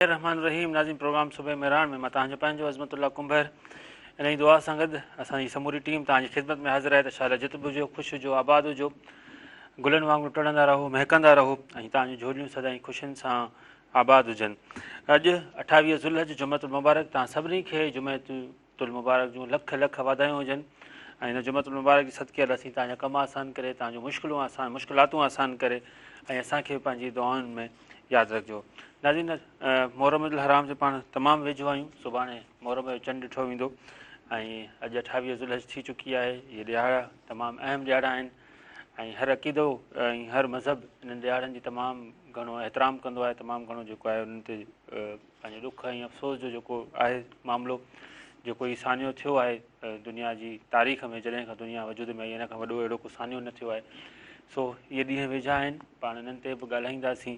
रहमान रहीम Nazim programme सुबह मेहरान में मां तव्हांजो पंहिंजो अज़मतुल्ला कुंभर इन जी दुआ सां गॾु असांजी समूरी टीम तव्हांजी ख़िदमत में हाज़िर आहे त शाला जित बि हुजो ख़ुशि हुजो आबाद हुजो गुलनि वांगुरु टिड़ंदा रहो महकंदा रहो ऐं तव्हांजूं झोलियूं सदाईं ख़ुशियुनि सां आबाद हुजनि। अॼु 28 ज़ुल्हज जुमतुल मुबारक तव्हां सभिनी खे जुमतुल मुबारक जूं लख लख वाधायूं हुजनि ऐं हिन जुमतुल मुबारक जी सदके असीं तव्हांजा कम आसान करे तव्हांजूं मुश्किलातूं आसान करे ऐं असांखे पंहिंजी दुआउनि में यादि रखिजो। नाज़रीन, मुहर्रम उल हराम जे पाण तमामु वेझो आहियूं। सुभाणे मुहर्रम जो चंडु ॾिठो वेंदो ऐं अॼु 28 ज़ुल्हज थी चुकी आहे। इहे ॾियारा तमामु अहम ॾियारा आहिनि ऐं हर अक़ीदो ऐं हर मज़हब इन्हनि ॾियारनि जी तमामु घणो एतिराम कंदो आहे, तमामु घणो जेको आहे उन्हनि ते पंहिंजे ॾुख ऐं अफ़सोस जो जेको आहे मामिलो जेको ई सानियो थियो आहे दुनिया जी तारीख़ में, जॾहिं खां दुनिया वजूद में आई हिन खां वॾो अहिड़ो को सानियो न थियो आहे। सो इहे ॾींहं वेझा आहिनि, पाण इन्हनि ते बि ॻाल्हाईंदासीं।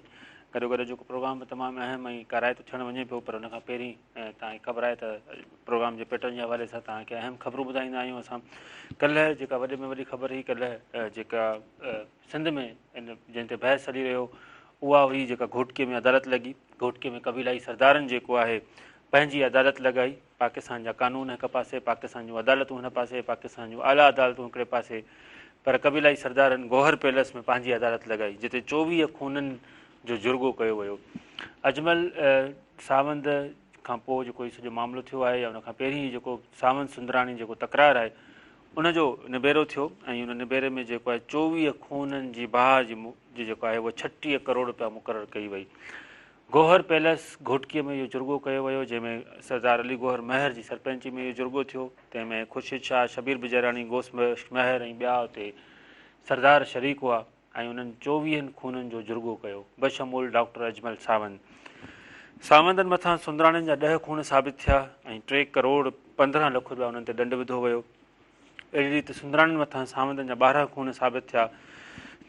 गॾो गॾु जेको प्रोग्राम बि तमामु अहम ऐं कराए थो थियणु वञे पियो, पर हुन खां पहिरीं तव्हांखे ख़बर आहे त प्रोग्राम जे पैटर्न जे हवाले सां तव्हांखे अहम ख़बरूं ॿुधाईंदा आहियूं असां। काल्ह जेका वॾे में वॾी ख़बर हुई, काल्ह जेका सिंध में इन जंहिं ते बहस हली रहियो उहा हुई जेका घोटकीअ में अदालत लॻी। घोटकीअ में क़बीलाई सरदारनि जेको आहे पंहिंजी अदालत लॻाई। पाकिस्तान जा कानून हिकु पासे, पाकिस्तान जूं अदालतूं हिन पासे, पाकिस्तान जूं आला अदालतूं हिकिड़े पासे, पर क़बीलाई सरदारनि गौहर पैलेस में पंहिंजी अदालत लॻाई जिते 24 खूननि जो जुर्गो कयो वियो। अजमल सावंत खां पोइ जेको सॼो मामिलो थियो आहे या उनखां पहिरीं जेको सावंत सुंदराणी जेको तकरार आहे उनजो निबेरो थियो ऐं उन निबेरे में जेको आहे 24 खूननि जी बहार जी जेको आहे उहा 36 करोड़ रुपया मुक़ररु कई वई। गौहर पैलेस घोटकीअ में इहो जुर्गो कयो वियो जंहिंमें सरदार अली गौहर महर जी सरपंची में इहो जुर्गो थियो। तंहिंमें ख़ुर्शीद शाह, शबीर बिजरानी, गोस महर ऐं ॿिया हुते सरदार शरीक हुआ ऐं उन्हनि 24 खूननि जो जुर्गो कयो बशमूल डॉक्टर अजमल सावंतनि मथां सुंदराणियुनि जा 10 खून साबित थिया ऐं 3 करोड़ 15 लख रुपया उन्हनि ते दंड विधो वियो। अहिड़ी रीति सुंदराणियुनि मथां सावंतनि जा 12 खून साबित थिया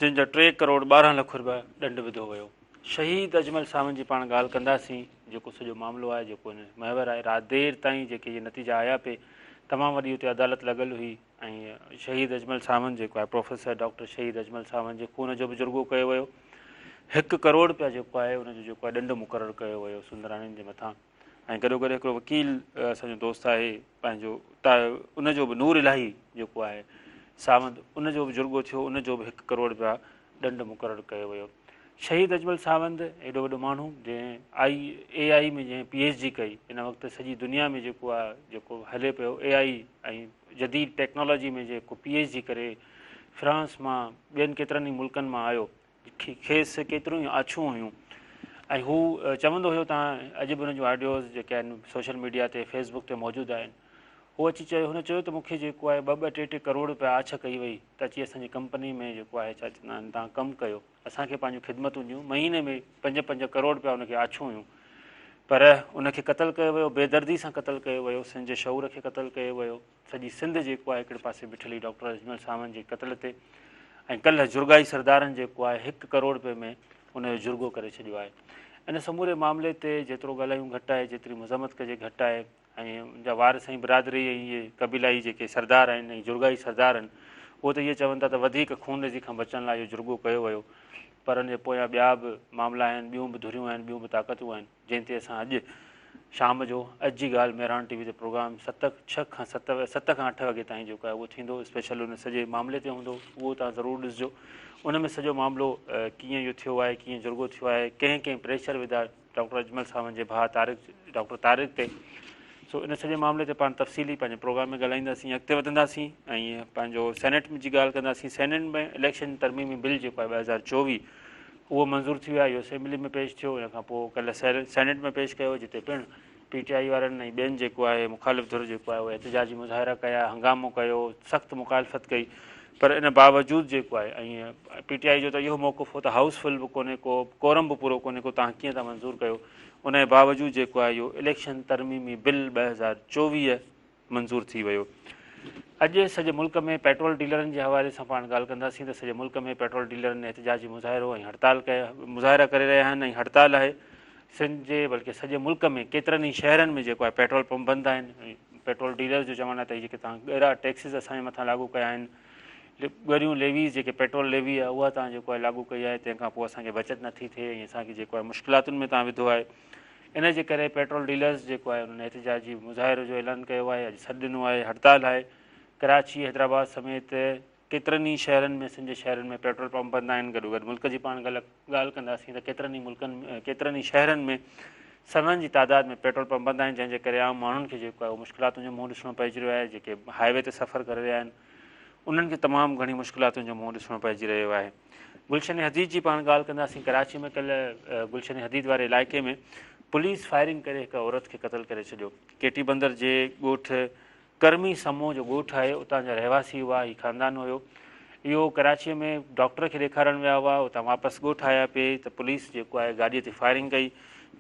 जिन जा 3 करोड़ 12 लख रुपया दंड विधो वियो। शहीद अजमल सावंत जी पाण ॻाल्हि कंदासीं। जेको सॼो मामिलो आहे जेको हिन महवर आहे, राति देरि ताईं जेके इहे नतीजा आया पे, तमामु वॾी हुते अदालत लॻल हुई ऐं शहीद अजमल सावंत जेको आहे प्रोफेसर डॉक्टर शहीद अजमल सावंत जे खून जो बि जुर्गो कयो वियो। 1 करोड़ रुपया जेको आहे उनजो जेको आहे दंड मुक़ररु कयो वियो सुंदराणियुनि जे मथां। ऐं गॾो गॾु हिकिड़ो वकील असांजो दोस्त आहे पंहिंजो उनजो बि नूर इलाही जेको आहे सावंत, उनजो बि जुर्गो थियो, उनजो बि 1 करोड़ रुपया दंड मुक़ररु कयो वियो। शहीद अजमल सावंत एॾो वॾो माण्हू जंहिं AI में जंहिं PhD कई, इन वक़्तु सॼी दुनिया में जेको आहे जेको हले पियो AI ऐं जदीद टेक्नोलॉजी में जेको PhD करे फ्रांस मां ॿियनि केतिरनि ई मुल्कनि मां आयो, खेसि केतिरियूं ई आछूं हुयूं ऐं हू चवंदो हुयो, तव्हां अॼु बि हुन जूं ऑडियोज़ जेके आहिनि सोशल मीडिया ते फेसबुक ते मौजूदु आहिनि, हू अची हुन चयो त मूंखे जेको आहे 2-2, 3-3 करोड़ रुपया आछ कई वई त अची असांजी कंपनी में जेको आहे छा चवंदा आहिनि तव्हां कमु कयो, असांखे पंहिंजूं ख़िदमतूं ॾियूं। महीने में 5-5 करोड़ रुपया उनखे आछूं हुयूं, पर उनखे क़तलु कयो वियो, बेदर्दी सां क़तलु कयो वियो, सिंध जे शऊर खे क़तलु कयो वियो। सॼी सिंध जेको आहे हिकिड़े पासे बीठल डॉक्टर अजमल सावंत जे क़तल ते। ऐं काल्ह जुर्गाई सरदारनि जेको आहे 1 करोड़ रुपये में उनजो जुर्गो करे छॾियो आहे। इन समूरे मामले ते जेतिरो ॻाल्हायूं घटि आहे, जेतिरी मज़म्मत कजे घटि आहे। ऐं उनजा वार साईं बिरादरी ऐं इहे क़बीलाई जेके सरदार आहिनि ऐं जुर्गाई सरदार आहिनि उहो त इहे चवनि था त वधीक खून जी खां बचण लाइ इहो जुर्गो कयो वियो, पर उन जे पोयां ॿिया बि मामला आहिनि, ॿियूं बि धुरियूं आहिनि, ॿियूं बि ताक़तूं आहिनि जंहिं ते असां अॼु शाम जो अॼु जी ॻाल्हि मेहरान TV ते प्रोग्राम 7 खां 8 वॻे ताईं जेको आहे उहो थींदो, स्पेशल उन सॼे मामले ते हूंदो, उहो तव्हां ज़रूरु ॾिसिजो। उन में सॼो मामिलो कीअं इहो थियो आहे, कीअं जुर्गो थियो आहे, कंहिं प्रेशर विधा डॉक्टर अजमल सावंत जे भाउ डॉक्टर तारिक ते। सो इन सॼे मामले ते पाण तफ़सीली पंहिंजे प्रोग्राम में ॻाल्हाईंदासीं, अॻिते वधंदासीं ऐं पंहिंजो सेनेट जी ॻाल्हि कंदासीं। सेनेट में इलेक्शन तरमीमी बिल जेको आहे 2024 उहो मंज़ूरु थी वियो आहे। इहो असेंबली में पेश थियो, हुन खां पोइ काल्ह सेनेट में पेश कयो जिते पिणु PTI वारनि ऐं ॿियनि जेको आहे मुखालिफ़ धुर जेको आहे उहो एहतिजाजी मुज़ाहिरा कया, हंगामो कयो, सख़्तु मुखालफ़त कई, पर इन बावजूदु जेको आहे ऐं PTI जो त इहो मौक़ुफ़ हो त हाउसफुल बि कोन्हे को, कोरम बि पूरो कोन्हे को, तव्हां कीअं था मंज़ूरु कयो। उन जे बावजूदु जेको आहे इहो इलेक्शन तरमीमी बिल 2024 मंज़ूरु थी वियो। अॼु सॼे मुल्क में पेट्रोल डीलरनि जे हवाले सां पाण ॻाल्हि कंदासीं त सॼे मुल्क में पेट्रोल डीलरनि एहतिजाजी मुज़ाहिरो ऐं हड़ताल मुज़ाहिरा करे रहिया आहिनि ऐं हड़ताल आहे सिंध जे बल्कि सॼे मुल्क में केतिरनि ई शहरनि में जेको आहे पेट्रोल पंप बंदि आहिनि ऐं पेट्रोल डीलर्स जो चवणु आहे त जेके तव्हां ॻाढ़ा टैक्सिस असांजे मथां लागू कया आहिनि, ॻरियूं लेवीज़ जेके पेट्रोल लेवी आहे उहा तव्हां जेको आहे लागू कई आहे, तंहिंखां पोइ असांखे बचति नथी थिए ऐं असांखे जेको आहे मुश्किलातुनि में तव्हां विधो आहे। इन जे करे पेट्रोल डीलर्स जेको आहे उन्हनि एहतिजाजी मुज़ाहिरे जो ऐलान कयो आहे, अॼु सॾु ॾिनो आहे, हड़ताल आहे। कराची, हैदराबाद समेत केतिरनि ई शहरनि में, सिंध शहरनि में पेट्रोल पंप बंदि आहिनि। गॾोगॾु मुल्क जी पाण ॻाल्हि कंदासीं त केतिरनि ई मुल्कनि केतिरनि ई शहरनि में सननि जी तादाद में पेट्रोल पंप बंदि आहिनि, जंहिंजे करे आम माण्हुनि खे जेको आहे उहो मुश्किलातुनि जो मुंहुं ॾिसणो पइजी रहियो आहे। जेके हाईवे ते सफ़र करे रहिया आहिनि उन्हनि खे तमामु घणी मुश्किलातुनि जो मुंहुं ॾिसणो पइजी रहियो आहे। गुलशन हदीद जी पाण ॻाल्हि कंदासीं। कराची में कल्ह गुलशन हदीद वारे इलाइक़े में पुलिस फायरिंग करे हिकु औरत खे क़तलु करे छॾियो। केटी बंदर जे ॻोठ कर्मी समूह जो ॻोठु आहे, उतां जा रहवासी हुआ, हीउ ख़ानदान हुयो। इहो कराचीअ में डॉक्टर खे ॾेखारणु विया हुआ, उतां वापसि ॻोठु आया पिए त पुलिस जेको आहे गाॾीअ ते फायरिंग कई,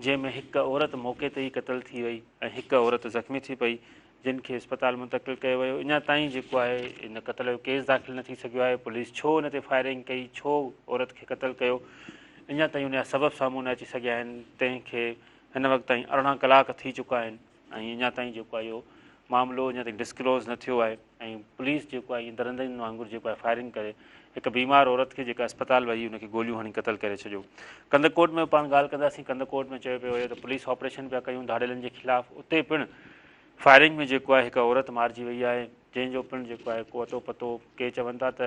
जंहिंमें हिकु औरत मौक़े ते ई क़तलु थी वई ऐं हिकु औरत ज़ख़्मी थी पई, जिन खे इस्पताल मुंतक़िल कयो वियो। अञा ताईं जेको आहे इन क़तल जो केस दाख़िल न थी सघियो आहे। पुलिस छो हुन ते फायरिंग कई, छो औरत खे क़तलु कयो, अञा ताईं उनजा सबब साम्हूं न अची सघिया आहिनि। तंहिंखे हिन वक़्तु ताईं 18 कलाक थी चुका आहिनि ऐं अञा ताईं जेको आहे इहो मामिलो अञा ताईं डिस्क्लोज़ न थियो आहे। ऐं पुलिस जेको आहे दरंदनि वांगुरु जेको आहे फायरिंग करे हिकु बीमार औरत खे जेका अस्पताल वई उनखे गोलियूं हणी क़तलु करे छॾियो। कंदकोट में पाण ॻाल्हि कंदासीं। कंदकोट में चयो पियो हुयो त पुलिस ऑपरेशन पिया कयूं धाड़ेलनि जे ख़िलाफ़ु, उते पिणु फायरिंग में जेको आहे हिकु औरत मारिजी वई आहे, जंहिंजो पिणु जेको आहे को अतो पतो के चवनि था त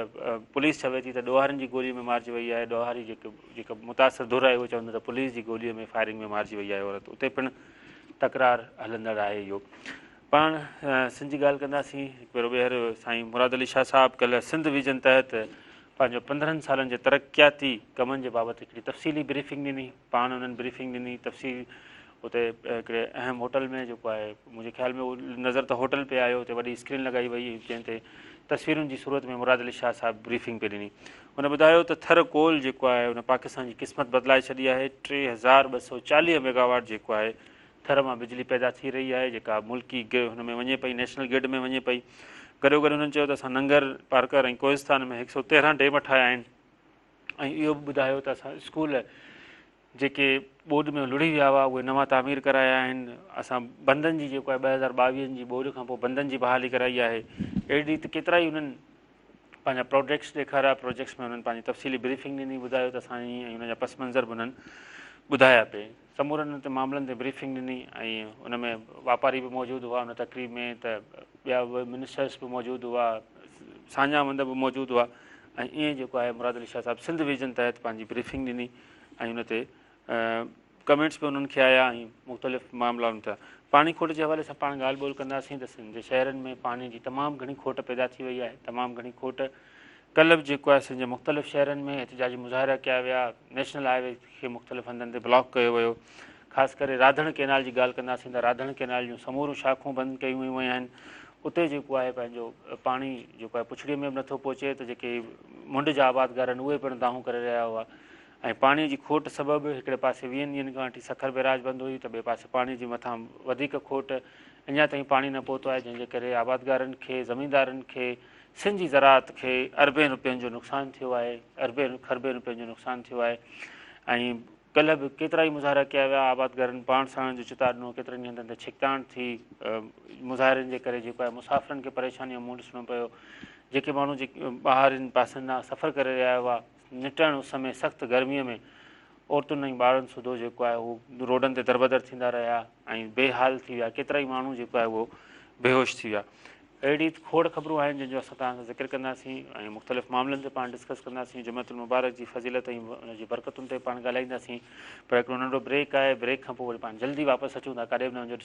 पुलिस चवे थी त ॾोहारनि जी गोलीअ में मारिजी वई आहे। ॾोहारी जेका मुतासिर धुर आहे उहो चवंदा त पुलिस जी गोलीअ में फायरिंग में मारिजी वई आहे औरत, उते पिणु तकरार हलंदड़ आहे। इहो पाण सिंध जी ॻाल्हि कंदासीं। हिकु भेरो ॿीहर साईं मुराद अली शाह साहिबु कल्ह सिंध विजन तहत पंहिंजो 15 सालनि जे तरक़ियाती कमनि जे बाबति हिकिड़ी तफ़सीली ब्रीफिंग ॾिनी। पाण उन्हनि ब्रीफिंग ॾिनी तफ़सील उते हिकिड़े अहम होटल में, जेको आहे मुंहिंजे ख़्याल में उहो नज़र त होटल पे आयो, उते वॾी स्क्रीन लॻाई वई जंहिं ते तस्वीरुनि जी सूरत में मुराद अली शाह साहिबु ब्रीफिंग पे ॾिनी। हुन ॿुधायो त थर कोल जेको आहे हुन पाकिस्तान जी क़िस्मत बदिलाए छॾी आहे। 3240 मेगावाट जेको आहे थर मां बिजली पैदा थी रही आहे, जेका मुल्की हुन में वञे पई, नेशनल ग्रिड में वञे पई। गॾो गॾु हुननि चयो त असां नंगर, पारकर ऐं कोहिस्तान में 113 डेम ठाहिया आहिनि ऐं इहो बि ॿुधायो त असां स्कूल जेके ॿोॾि में लुड़ी विया हुआ उहे नवां तामीर कराया आहिनि। असां बंदनि जी जेको आहे 2022 जी ॿोॾि खां पोइ बंदनि जी बहाली कराई आहे। अहिड़ी त केतिरा ई उन्हनि पंहिंजा प्रोजेक्ट्स ॾेखारिया। प्रोजेक्ट्स में हुननि पंहिंजी तफ़सीली ब्रीफिंग ॾिनी, ॿुधायो त असां ऐं हुनजा पस मंज़र बि हुननि ॿुधाया पे। समूरनि ते मामलनि ते ब्रीफिंग ॾिनी ऐं उन में वापारी बि मौजूदु हुआ उन तक़रीब में, त ॿिया बि मिनिस्टर्स बि मौजूदु हुआ, साञा मंद बि मौजूदु हुआ ऐं ईअं जेको आहे मुराद अली शाह साहिबु सिंध विजन तहत पंहिंजी ब्रीफिंग ॾिनी ऐं हुन ते कमेंट्स बि उन्हनि खे आया ऐं मुख़्तलिफ़ मामलाउनि था। पाणी खोट जे हवाले सां पाण ॻाल्हि ॿोल्हि कंदासीं त सिंध जे शहरनि में पाणी जी तमामु घणी खोट पैदा थी वई आहे, तमामु घणी खोट। कल्ह बि जेको आहे सिंध जे मुख़्तलिफ़ शहरनि में एहतिजाजी मुज़ाहिरा कया विया। नेशनल हाईवे खे मुख़्तलिफ़ हंधनि ते ब्लॉक कयो वियो। ख़ासि करे राधण कैनाल जी ॻाल्हि कंदासीं त राधण कैनाल जूं समूरियूं शाखूं बंदि कयूं वियूं आहिनि। उते जेको आहे पंहिंजो पाणी जेको आहे पुछड़ीअ में बि नथो पहुचे, त जेके मुंड जा आबादगार आहिनि उहे पिणु दाहूं करे रहिया हुआ ऐं पाणीअ जी खोट सबबु हिकिड़े पासे 20 ॾींहंनि खां वठी सखर बैराज बंदि हुई, त ॿिए पासे पाणी जी मथां वधीक खोट, अञा ताईं पाणी न पहुतो आहे, जंहिंजे करे आबादगारनि खे, ज़मीनदारनि खे, सिंध जी ज़राअत खे अरबे रुपयनि जो नुक़सानु थियो आहे, अरबे खरबे रुपयनि जो नुक़सानु थियो आहे। ऐं कल्ह बि केतिरा ई मुज़ाहिरा कया विया। आबादगारनि पाण साण जो चिता ॾिनो, केतिरनि हंधनि ते छिकताण थी। मुज़ाहिरनि जे करे जेको आहे मुसाफ़िरनि खे परेशानी जो मुंहुं ॾिसणो पियो। जेके माण्हू जेके ॿाहिरिनि पासनि खां सफ़र करे रहिया हुआ, निटण उस में, सख़्तु गर्मीअ में, औरतुनि ऐं ॿारनि सुधो जेको आहे उहो रोडनि ते दरबदर थींदा रहिया ऐं बेहाल थी विया। केतिरा ई माण्हू जेको आहे उहो बेहोश थी विया। अहिड़ी खोड़ ख़बरूं आहिनि जंहिंजो असां तव्हां सां ज़िक्र कंदासीं ऐं मुख़्तलिफ़ मामलनि ते पाण डिस्कस कंदासीं। जुमतुल मुबारक जी फज़ीलत ऐं उनजी बरकतुनि ते पाण ॻाल्हाईंदासीं। पर हिकिड़ो नंढो ब्रेक आहे, ब्रेक खां पोइ वरी पाण जल्दी वापसि अचूं था, काॾे बि न वञो।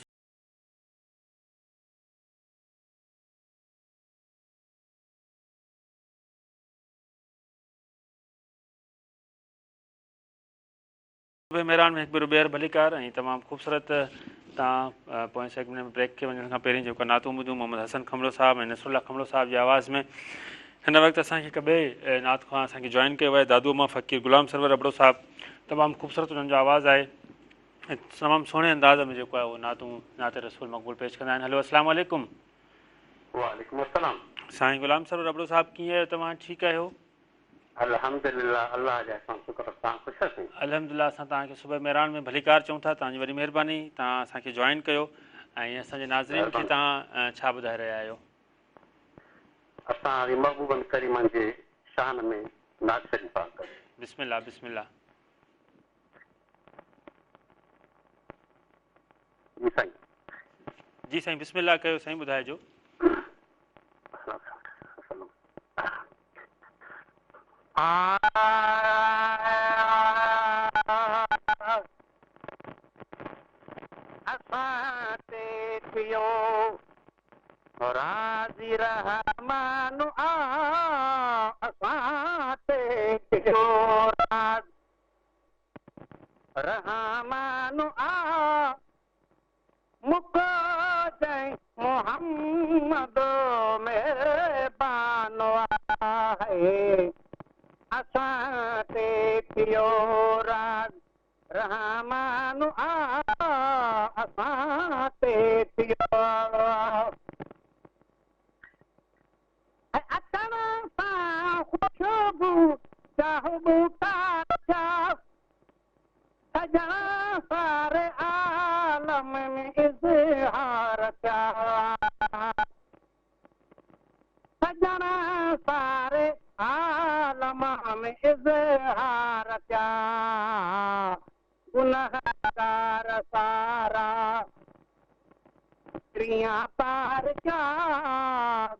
महिरान में हिकु भेरो ॿीहर भलीकार ऐं तमामु ख़ूबसूरत तव्हां पोएं सेगमेंट में ब्रेक खे वञण खां पहिरीं जेको नातूं ॿुधूं मोहम्मद हसन खमलो साहिबु ऐं नसरुल्ला खमलो साहिब जी आवाज़ में। हिन वक़्तु असांखे हिकु ॿिए नात खां असांखे जॉइन कयो आहे दादू मां फ़क़ीर ग़ुलाम सरवर अबड़ो साहिबु। तमामु ख़ूबसूरत हुननि जो आवाज़ु आहे ऐं तमामु सुहिणे अंदाज़ में जेको आहे उहो नातूं नात रसूल मक़बूल पेश कंदा आहिनि। हलो अस्सलाम वालेकुम। वालेकुम अस्सलाम। साईं ग़ुलाम सरवर अबड़ो साहिबु कीअं आहियो तव्हां? ठीकु आहियो? अल्हम्दुलिल्लाह, अल्लाह जा शुक्र। तव्हां ख़ुशि आहियो? अल्हम्दुलिल्लाह, असां तव्हांखे सुबुह महिरान में भलीकार चऊं था। तव्हांजी वॾी महिरबानी, तव्हां असांखे जॉइन कयो ऐं असांजे नाज़रीन खे तव्हां छा ॿुधाए रहिया आहियो? असां वरी महबूबनि करीमनि जे शान में नात शरीफ़ कयो। बिस्मिल्लाह बिस्मिल्लाह। जी साईं। जी साईं, बिस्मिल्लाह कयो साईं, ॿुधाइजो। असां ते पियो राज़ी रहमानु असां ते पियो रहमानु मुको जय मोहम्मद मेहरबानो आहे असां ते पियो राज़ रहमानु असां ते पियो अचण सां ख़ुशबू चाहबू सजण सारे आलम में इज़हार थिया सजण सारे आलम में इज़हार थिया गुनहगार सारा क्रिया पार क्या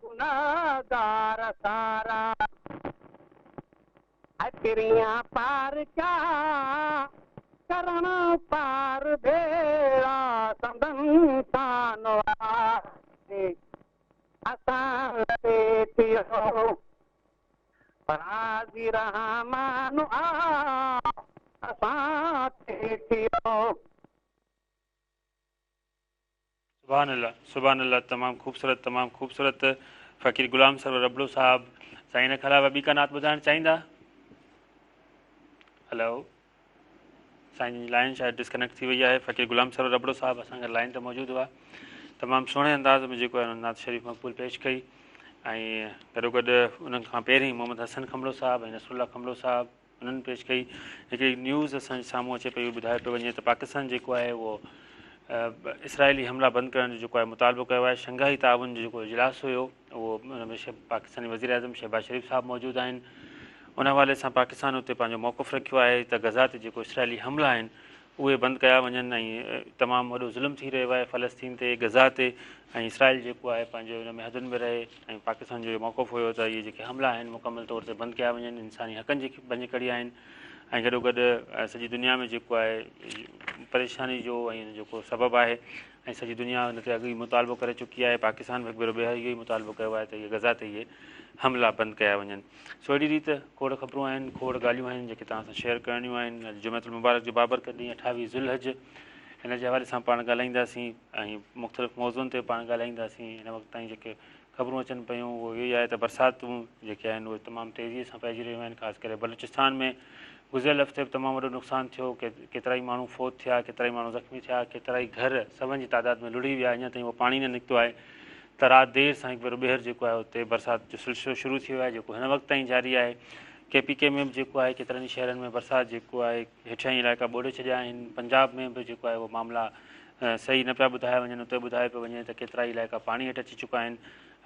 गुनहगार सारा क्रिया पार क्या करण पार भेड़ा संदन सानो असां ते पियो राज़ी रहमानु असां ते पियो। सुभान अल्लाह, तमामु ख़ूबसूरत फ़कीर गुलाम सरवर रबड़ो साहिबु। साईं इन खां अलावा ॿी का नात ॿुधाइणु चाहींदा? हलो, साईं जी लाइन शायदि डिस्कनेक्ट थी वई आहे। फ़कीर गुलाम सरवर रबड़ो साहिबु असांखे लाइन ते मौजूदु हुआ। तमामु सुहिणे अंदाज़ में जेको आहे नात शरीफ़ मक़बूल पेश कई ऐं गॾोगॾु उन्हनि खां पहिरीं मोहम्मद हसन खमलो साहिबु ऐं नसरुल्ला खमलो साहिबु उन्हनि पेश कई। हिकिड़ी न्यूज़ असांजे साम्हूं अचे पई, ॿुधाए पियो वञे त पाकिस्तान जेको आहे उहो इसराइली हमला बंदि करण जो जेको आहे मुतालबो कयो आहे। शंघाई ताउन जो जेको इजलास हुयो उहो उन में पाकिस्तानी वज़ीर आज़म शहबाज़ शरीफ़ साहिबु मौजूदु आहिनि। उन हवाले सां पाकिस्तान उते पंहिंजो मौक़ुफ़ु रखियो आहे त गज़ा ते जेको इसराइली हमला आहिनि उहे बंदि कया वञनि ऐं तमामु वॾो ज़ुल्म थी रहियो आहे फ़लस्तीन ते, गज़ा ते, ऐं इसराइल जेको आहे पंहिंजे हुन में हदुनि में रहे ऐं पाकिस्तान जो इहो मौक़ुफ़ु हुयो त इहे जेके हमला आहिनि मुकमल तौर ते बंदि कया वञनि, इंसानी हक़नि जी भञ कड़ी आहिनि ऐं गॾोगॾु सॼी दुनिया में जेको आहे परेशानी जो ऐं जेको सबबु आहे ऐं सॼी दुनिया हुन ते अॻु ई मुतालबो करे चुकी आहे। पाकिस्तान बि हिकु भेरो ॿीहर इहो ई मुतालबो कयो आहे त इहे गज़ा ते इहे हमला बंदि कया वञनि। सो अहिड़ी रीति खोड़ ख़बरूं आहिनि, खोड़ ॻाल्हियूं आहिनि जेके तव्हां सां शेयर करणियूं आहिनि। अॼु जुमेतुल मुबारक जो बाबरकत ॾींहुं 28 ज़ुल्हज, हिन जे हवाले सां पाण ॻाल्हाईंदासीं ऐं मुख़्तलिफ़ मौज़ुअनि ते पाण ॻाल्हाईंदासीं। हिन वक़्तु ताईं जेके ख़बरूं अचनि पियूं उहो इहो ई आहे त बरसातूं जेके आहिनि उहे तमामु तेज़ीअ सां पइजी रहियूं आहिनि। ख़ासि करे बलूचिस्तान में गुज़िरियल हफ़्ते बि तमामु वॾो नुक़सानु थियो, केतिरा ई माण्हू फ़ौत थिया, केतिरा ई माण्हू ज़ख़्मी थिया, केतिरा ई घर सभनि जी तादाद में लुड़ी विया। अञा ताईं उहो पाणी न निकितो आहे त राति देरि सां हिकु भेरो ॿीहर जेको आहे उते बरसाति जो सिलसिलो शुरू थी वियो आहे जेको हिन वक़्तु ताईं जारी आहे। KPK में बि जेको आहे केतिरनि ई शहरनि में बरसाति जेको आहे हेठियां ई इलाइक़ा ॿोड़े छॾिया आहिनि। पंजाब में बि जेको आहे उहो मामला सही न पिया ॿुधाया वञनि, उते ॿुधाए पियो वञे त केतिरा ई इलाइक़ा पाणी हेठि अची चुका आहिनि।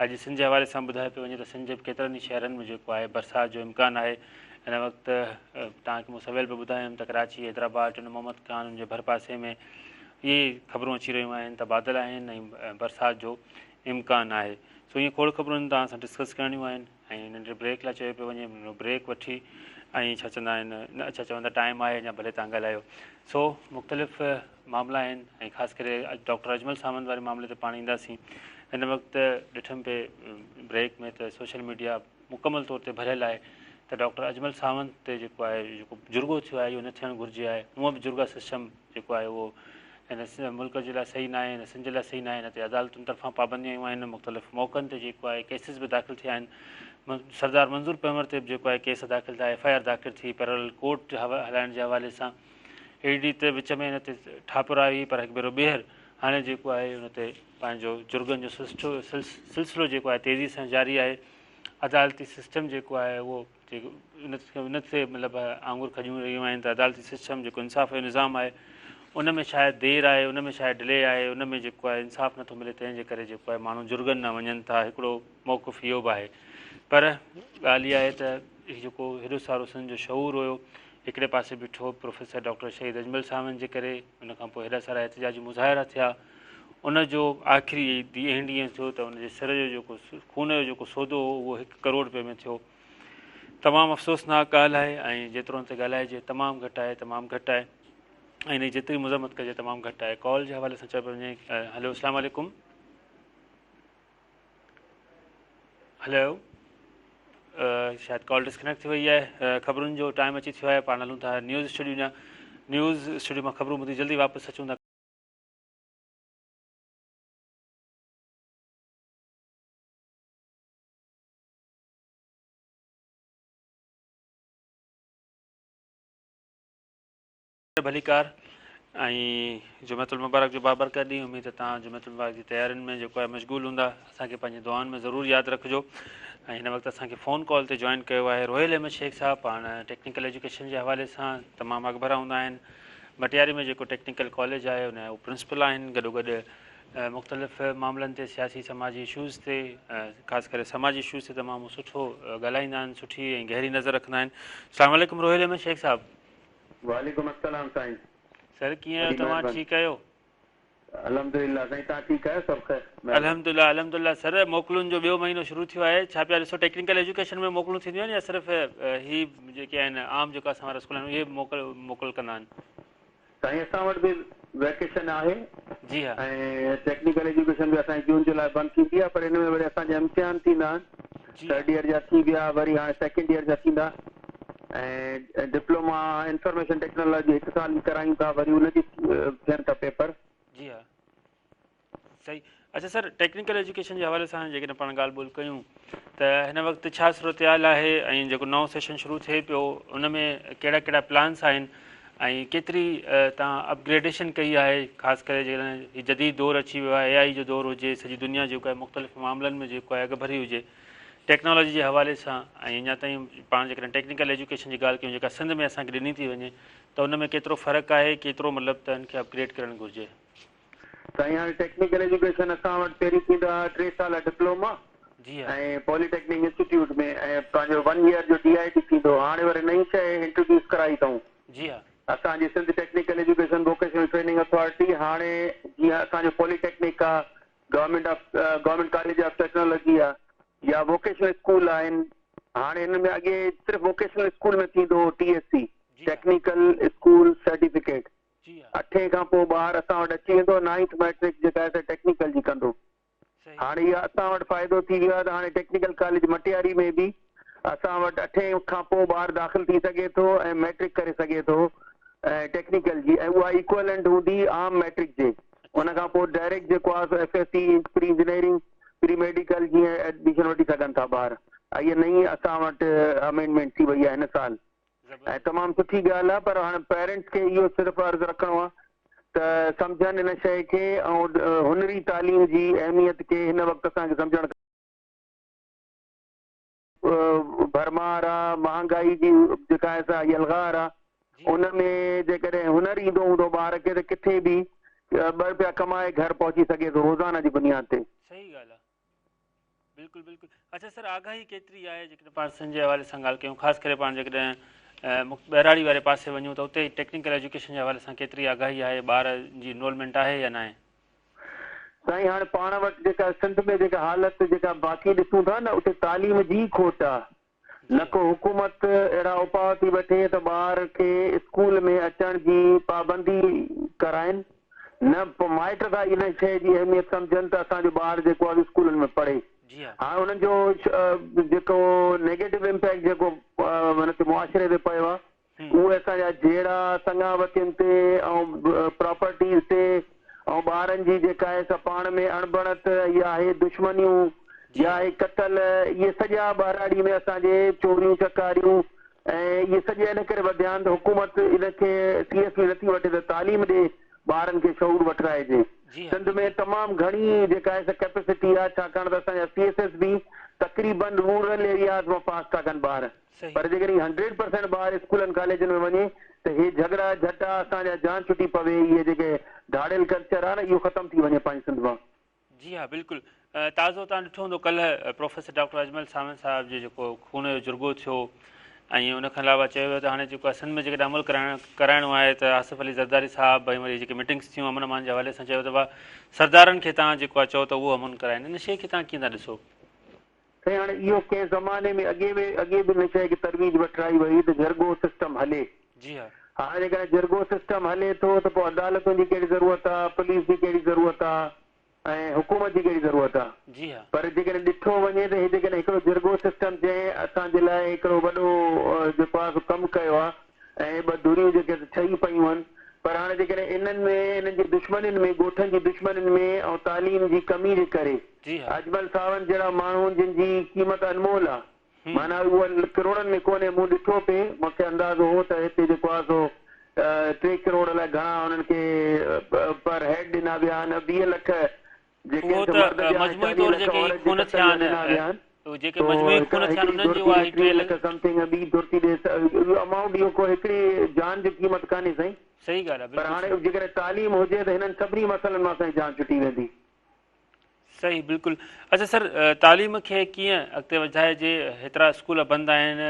अॼु सिंध जे हवाले सां ॿुधाए पियो वञे त सिंध जे केतिरनि ई शहरनि में जेको आहे बरसाति जो इम्कानु आहे। हिन वक़्तु तव्हांखे मूं सवेल बि ॿुधायुमि त कराची, हैदराबाद, टिन मोहम्मद खान जे भर पासे में इहे ख़बरूं अची रहियूं आहिनि त बादल आहिनि ऐं बरसाति जो इम्कानु आहे। सो ईअं खोड़ ख़बरूं तव्हां सां डिस्कस करणियूं आहिनि ऐं नंढे ब्रेक लाइ चयो पियो वञे, ब्रेक वठी ऐं छा चवंदा आहिनि न छा चवंदा टाइम आहे या भले तव्हां ॻाल्हायो। सो मुख़्तलिफ़ मामला आहिनि ऐं ख़ासि करे डॉक्टर अजमल सावंत वारे मामले ते पाण ईंदासीं। हिन वक़्तु ॾिठमि पिए ब्रेक में त सोशल मीडिया मुकमल तौर ते भरियलु आहे त डॉक्टर अजमल सावंत ते जेको आहे जेको जुर्गो थियो आहे इहो न थियणु घुरिजे आहे। हूअं बि जुर्गा सिस्टम जेको आहे उहो हिन मुल्क जे लाइ सही न आहे, हिन सिंध जे लाइ सही न आहे। हिन ते अदालतुनि तरफ़ां पाबंदियूं आयूं आहिनि, मुख़्तलिफ़ मौक़नि ते जेको आहे केसिस बि दाख़िल थिया आहिनि। सरदार मंज़ूर पंवर ते बि जेको आहे केस दाख़िल थिया, FIR दाख़िल थी, पैरल कोर्ट हलाइण जे हवाले सां। अहिड़ी रीति विच में हिन ते ठापुर आई पर हिकु भेरो ॿीहर हाणे जेको आहे हुन ते पंहिंजो जुर्गनि जो सिलसिलो जेको आहे तेज़ी सां जारी आहे। अदालती सिस्टम जेको आहे उहो जेको उन ते मतिलबु आङुर खॼूं रहियूं आहिनि त अदालती सिस्टम जेको इंसाफ़ जो निज़ाम आहे उन में शायदि देरि आहे, उन में शायदि डिले आहे, उन में जेको आहे इंसाफ़ नथो मिले, तंहिंजे करे जेको आहे माण्हू जुर्गनि न वञनि था। हिकिड़ो मौक़ुफ़ इहो बि आहे। पर ॻाल्हि इहा आहे त जेको हेॾो सारो सिंध जो शऊर हुयो, हिकिड़े पासे बीठो प्रोफेसर डॉक्टर शहीद अजमल साहबनि जे करे, उन खां पोइ हेॾा सारा एहतजाजी मुज़ाहिरा थिया। उनजो आख़िरी ॾींहुं थियो त उनजे सिर जो जेको खून जो जेको सौदो हो उहो 1 करोड़ रुपए में थियो। तमामु अफ़सोसनाक ॻाल्हि आहे ऐं जेतिरो ते ॻाल्हाइजे तमामु घटि आहे, तमामु घटि आहे, ऐं हिन जी जेतिरी मज़म्मत कजे तमामु घटि आहे। कॉल जे हवाले सां चयो पियो वञे। हलो, अस्सलाम वालेकुम। हलो, शायदि कॉल डिस्कनेक्ट थी वई आहे। ख़बरुनि जो टाइम अची थियो आहे, पाण हलूं था न्यूज़ स्टूडियो। न्यूज़ स्टूडियो मां ख़बरूं ॿुधी जल्दी वापसि अचूं था। भलीकार ऐं जुमेतुल मुबारक जो बाबरकत ॾींहुं। उमेद तव्हां जुमेतुल मुबारक जी तयारियुनि में जेको आहे मशगूल हूंदा। असांखे पंहिंजे दुआनि में ज़रूरु यादि रखिजो। ऐं हिन वक़्तु असांखे फ़ोन कॉल ते जॉइन कयो आहे रोहिल अहमद शेख साहब। पाण टेक्निकल एजुकेशन जे हवाले सां तमामु अॻभरा हूंदा आहिनि। मटियारी में जेको टेक्निकल कॉलेज आहे उन जा उहे प्रिंसिपल आहिनि। गॾोगॾु मुख़्तलिफ़ मामलनि ते, सियासी समाजी इशूज़ ते, ख़ासि करे समाजी इशूज़ ते तमामु सुठो ॻाल्हाईंदा आहिनि, सुठी ऐं गहरी नज़र रखंदा आहिनि। अस्सलाम वालेकुम रोहिल अहमद शेख साहब। वालेकुम अस्सलाम साईं। सर कीअं आहियो तव्हां? ठीकु आहियो? अल्हम्दुलिल्लाह साईं, तव्हां ठीकु आहियो? सभु ख़ैर? अल्हम्दुलिल्लाह अल्हम्दुलिल्लाह। सर, मोकलुनि जो ॿियो महीनो शुरू थियो आहे। छा पिया ॾिसो टेक्निकल एजुकेशन में मोकलूं थींदियूं आहिनि या सिर्फ़ु ही जेके आहिनि आम जेका असां वारा स्कूल आहिनि इहे मोकल कंदा आहिनि? साईं, असां वटि बि वैकेशन आहे। जी हा। ऐं टेक्निकल एजुकेशन बि असांजी जून जुलाई बंदि थींदी आहे, पर हिन में वरी असांजा इम्तिहान थींदा आहिनि। 3rd ईयर जा थी विया, वरी हाणे 2nd ईयर जा थींदा। ऐं डिप्लोमा इंफॉर्मेशन टेक्नोलॉजी 1 साल जी करायूं था, वरी उनजी थियनि था पेपर। जी हा, सही। अच्छा सर, टेक्निकल एजुकेशन जे हवाले सां जेकॾहिं पाण ॻाल्हि ॿोल कयूं त हिन वक़्तु छा सूरतहाल आहे ऐं जेको नओं सेशन शुरू थिए पियो उन में कहिड़ा कहिड़ा प्लान्स आहिनि ऐं केतिरी तव्हां अपग्रेडेशन कई आहे? ख़ासि करे जेकॾहिं जदीद दौरु अची वियो आहे, AI जो दौरु हुजे, सॼी दुनिया जेको आहे मुख़्तलिफ़ मामलनि में जेको आहे अॻभरी हुजे टेक्नोलॉजी जे हवाले सां, ऐं अञा ताईं पाण जेकॾहिं टेक्निकल एजुकेशन जी ॻाल्हि कयूं जेका सिंध में असांखे ॾिनी थी वञे त उन में केतिरो फ़र्क़ु आहे, केतिरो मतिलबु त हिनखे अपग्रेड करणु घुरिजे? साईं, हाणे टेक्निकल एजुकेशन असां वटि पहिरीं थींदा 3 साल डिप्लोमा जी हा। ऐं पॉलिटेक्निक इंस्टीट्यूट में, ऐं पंहिंजो 1 ईयर जो DIT थींदो। हाणे वरी नई शइ इंट्रोड्यूस कराई अथऊं जी हा। असांजी Sindh technical education vocational training authority. हाणे जीअं असांजो पॉलिटेक्निक आहे, गवर्नमेंट कॉलेज ऑफ टेक्नोलॉजी आहे या वोकेशनल स्कूल आहिनि, हाणे हिन में अॻे सिर्फ़ु वोकेशनल स्कूल में थींदो हो TSC, टेक्निकल स्कूल सर्टिफिकेट। 8 खां पोइ ॿार असां वटि अची वेंदो, 9th मैट्रिक जेका आहे टेक्निकल जी कंदो। हाणे इहा असां वटि फ़ाइदो थी वियो आहे त हाणे टेक्निकल कॉलेज मटियारी में बि असां वटि 8 खां पोइ ॿारु दाख़िल थी सघे थो ऐं मैट्रिक करे सघे थो ऐं टेक्निकल जी, ऐं उहा इक्वलेंट हूंदी आम मैट्रिक जे। उन खां पोइ डायरेक्ट जेको आहे FSC pre engineering pre medical जीअं एडमिशन वठी सघनि था ॿार। इहा नई असां वटि अमेंडमेंट थी वई आहे हिन साल ऐं तमामु सुठी ॻाल्हि आहे। पर हाणे पेरेंट्स खे इहो सिर्फ़ु अर्ज़ु रखिणो आहे त सम्झनि हिन शइ खे ऐं हुनरी तालीम जी अहमियत खे हिन वक़्तु असांखे सम्झणु भरमार आहे, महांगाई जी जेका आहे यलगार आहे, उन में जेकॾहिं हुनर ईंदो हूंदो ॿार खे त किथे बि 2 रुपया कमाए घर पहुची सघे थो रोज़ाना जी बुनियाद ते। सही ॻाल्हि आहे, बिल्कुलु बिल्कुलु। अच्छा सर, आगाही केतिरी आहे जेकॾहिं पाण सिंध जे हवाले सां ॻाल्हि कयूं, ख़ासि करे पाण जेकॾहिं बहिराड़ी वारे पासे वञूं त उते टेक्निकल एजुकेशन जे हवाले सां केतिरी आगाही आहे? ॿार जी इनरोलमेंट आहे या न आहे? साईं, हाणे पाण वटि जेका सिंध में जेका हालति जेका बाक़ी ॾिसूं था न, उते तालीम जी खोट आहे। न को हुकूमत अहिड़ा उपाउ थी वठे त ॿार खे स्कूल में अचण जी पाबंदी कराइनि, न पोइ माइट था इन शइ जी अहमियत सम्झनि त असांजो ॿारु जेको आहे स्कूलनि में पढ़े। हाणे हुननि जो जेको नेगेटिव इम्पैक्ट जेको हुन ते मुआशिरे ते पियो आहे उहे असांजा जहिड़ा संगावतियुनि ते ऐं प्रॉपर्टीज़ ते ऐं ॿारनि जी जेका आहे सा पाण में अणबणत या आहे दुश्मनियूं या आहे कतल, इहे सॼा बहिराड़ी में असांजे चोरियूं चकारियूं ऐं इहे सॼे इन करे वधिया आहिनि त हुकूमत इनखे सीरियसली नथी वठे त तालीम ॾे ॿारनि खे शऊर वठराइजे। सिंध में तमामु घणी जेका आहे कैपेसिटी आहे, छाकाणि त असांजा CSS बि तक़रीबन रूरल एरियाज़ मां पास था कनि ॿार। पर जेकॾहिं 100% ॿार स्कूलनि कॉलेजनि में वञे त हे झगड़ा झटा असांजा जान छुटी पवे, इहे जेके ढाड़ियल कल्चर आहे न इहो ख़तमु थी वञे पंहिंजे सिंध मां। जी हा, बिल्कुलु। ताज़ो तव्हां ॾिठो हूंदो कल्ह प्रोफेसर डॉक्टर अजमल सामन साहिब जो जेको खून जो जुर्गो थियो ऐं उनखां अलावा चयो वियो त हाणे जेको आहे सिंध में जेकॾहिं अमल कराइणो आहे त आसिफ़ अली ज़रदारी साहिबु भई वरी जेके मीटिंग्स थियूं अमन मान जे हवाले सां चयो त सरदारनि खे तव्हां जेको आहे चओ त उहो अमन कराइनि इन शइ खे तव्हां कीअं था ॾिसो? साईं हाणे इहो कंहिं ज़माने में अॻे बि हिन शइ खे तरवीज वठाई वई त जरगो सिस्टम हले। जी हा। हाणे जेकॾहिं जरगो सिस्टम हले थो त पोइ अदालतुनि जी कहिड़ी ज़रूरत आहे, पुलिस जी कहिड़ी ज़रूरत आहे ऐं हुकूमत जी कहिड़ी ज़रूरत आहे? जी हा। पर जेकॾहिं ॾिठो वञे त जेकॾहिं हिकिड़ो जरगो सिस्टम जंहिं असांजे लाइ हिकिड़ो वॾो जेको आहे कमु कयो आहे ऐं ॿ धुरियूं जेके ठही पयूं आहिनि, पर हाणे जेकॾहिं इन्हनि में इन्हनि जी दुश्मनियुनि में ॻोठनि जी दुश्मनियुनि में ऐं तालीम जी कमी जे करे अजमल सावंत जहिड़ा माण्हू जिन जी क़ीमत अनमोल आहे, माना उहा करोड़नि में कोन्हे। मूं ॾिठो पिए, मूंखे अंदाज़ो हो त हिते जेको आहे सो 3 करोड़ लाइ घणा हुननि खे पर हेड ॾिना विया आहिनि, 20 लख अमाउंट इहो को हिकिड़ी जान जी क़ीमत कान्हे साईं। सही ॻाल्हि आहे। पर हाणे जेकॾहिं तालीम हुजे त हिननि सभिनी मसइलनि मां असांजी जान छुटी वेंदी। सही बिल्कुलु। अच्छा सर, तालीम खे कीअं अॻिते वधाइजे? हेतिरा स्कूल बंदि आहिनि,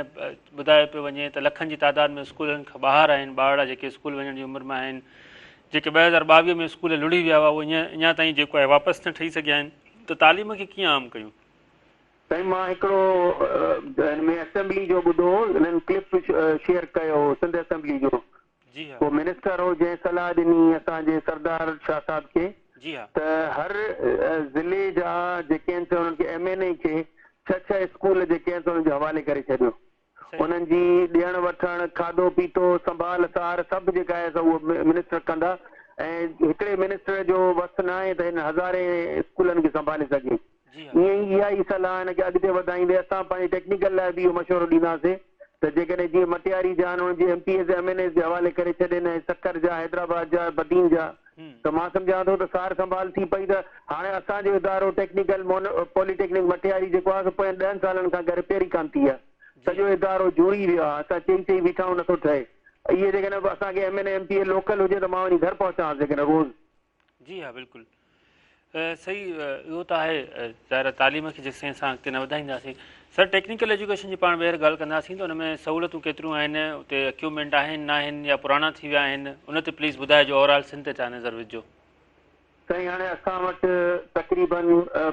ॿुधायो पियो वञे त लखनि जी तादाद में स्कूलनि खां ॿाहिरि आहिनि ॿार जेके स्कूल वञण जी उमिरि में आहिनि, जेके 2022 में स्कूल लुड़ी विया हुआ उहे अञा ताईं जेको आहे वापसि न ठही सघिया आहिनि, त तालीम खे कीअं आम कयूं? साईं मां हिकिड़ो हिन में असेंबली जो ॿुधो, हिननि क्लिप शेयर कयो हो सिंध असेंबली जो। जी हा। को मिनिस्टर हो जंहिं सलाह ॾिनी असांजे सरदार शाह साहिब खे। जी हा। त हर ज़िले जा जेके आहिनि त हुननि खे MNA खे 6 स्कूल जेके आहिनि हुननि जे हवाले करे छॾियो। उन्हनि जी ॾियण वठण, खाधो पीतो, संभाल सार सभु जेका आहे उहो मिनिस्टर कंदा ऐं हिकिड़े मिनिस्टर जो वस न आहे त हिन हज़ारे स्कूलनि खे संभाले सघे। ईअं ई इहा ई सलाह हिन खे अॻिते वधाईंदे असां पंहिंजे टेक्निकल लाइ बि इहो मशवरो ॾींदासीं त जेकॾहिं जीअं मटियारी जान हुननि जी MPs MNAs जे हवाले करे छॾनि ऐं सक्कर जा, हैदराबाद जा, बदीन जा, त मां सम्झां थो त सार संभाल थी पई। त हाणे असांजो इदारो टेक्निकल पॉलिटेक्निक मटियारी जेको आहे पोइ 10 सालनि खां रिपेयर ई कान थी आहे, सॼो इदारो जुड़ी वियो आहे। असां चई बीठा आहियूं नथो ठहे। इहे जेकॾहिं असांखे MNA MPA लोकल हुजे त मां वञी घर पहुचांसि जेकॾहिं रोज़। जी हा बिल्कुलु सही। इहो त आहे ज़ाहिर तालीम खे जेसिताईं असां अॻिते न वधाईंदासीं। सर, टेक्निकल एजुकेशन जी पाण ॿीहर ॻाल्हि कंदासीं त हुन में सहूलियतूं केतिरियूं आहिनि, उते इक्विपमेंट आहिनि न आहिनि या पुराणा थी विया आहिनि, उन ते प्लीज़ ॿुधाइजो। ओवरऑल सिंध ते तव्हां नज़र विझो। साईं हाणे असां वटि तक़रीबन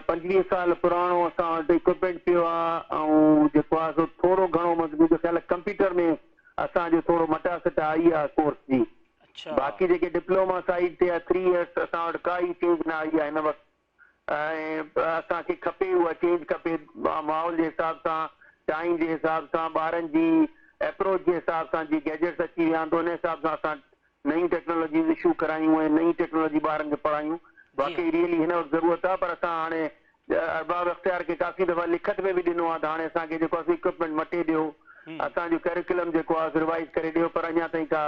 25 साल पुराणो असां वटि इक्विपमेंट पियो आहे ऐं जेको आहे सो थोरो घणो मुंहिंजो ख़्याल आहे कंप्यूटर में असांजो थोरो मटा सटा आई आहे कोर्स जी। बाक़ी जेके डिप्लोमा साइड ते 3 इयर्स असां वटि काई चेंज न आई आहे हिन वक़्तु। ऐं असांखे खपे उहा चेंज खपे माहौल जे हिसाब सां, टाइम जे हिसाब सां, ॿारनि जी अप्रोच जे हिसाब सां। जी गैजेट्स अची विया आहिनि त उन हिसाब सां असां नई टेक्नोलॉजी इशू करायूं ऐं नई टेक्नोलॉजी ॿारनि खे पढ़ायूं। बाक़ी रियली हिन वक़्तु ज़रूरत आहे, पर असां हाणे अरबाब अख्तियार खे काफ़ी दफ़ा लिखत में बि ॾिनो आहे त हाणे असांखे जेको आहे इक्विपमेंट मटे ॾियो, असांजो करिकुलम जेको आहे रिवाइज़ करे ॾियो, पर अञा ताईं का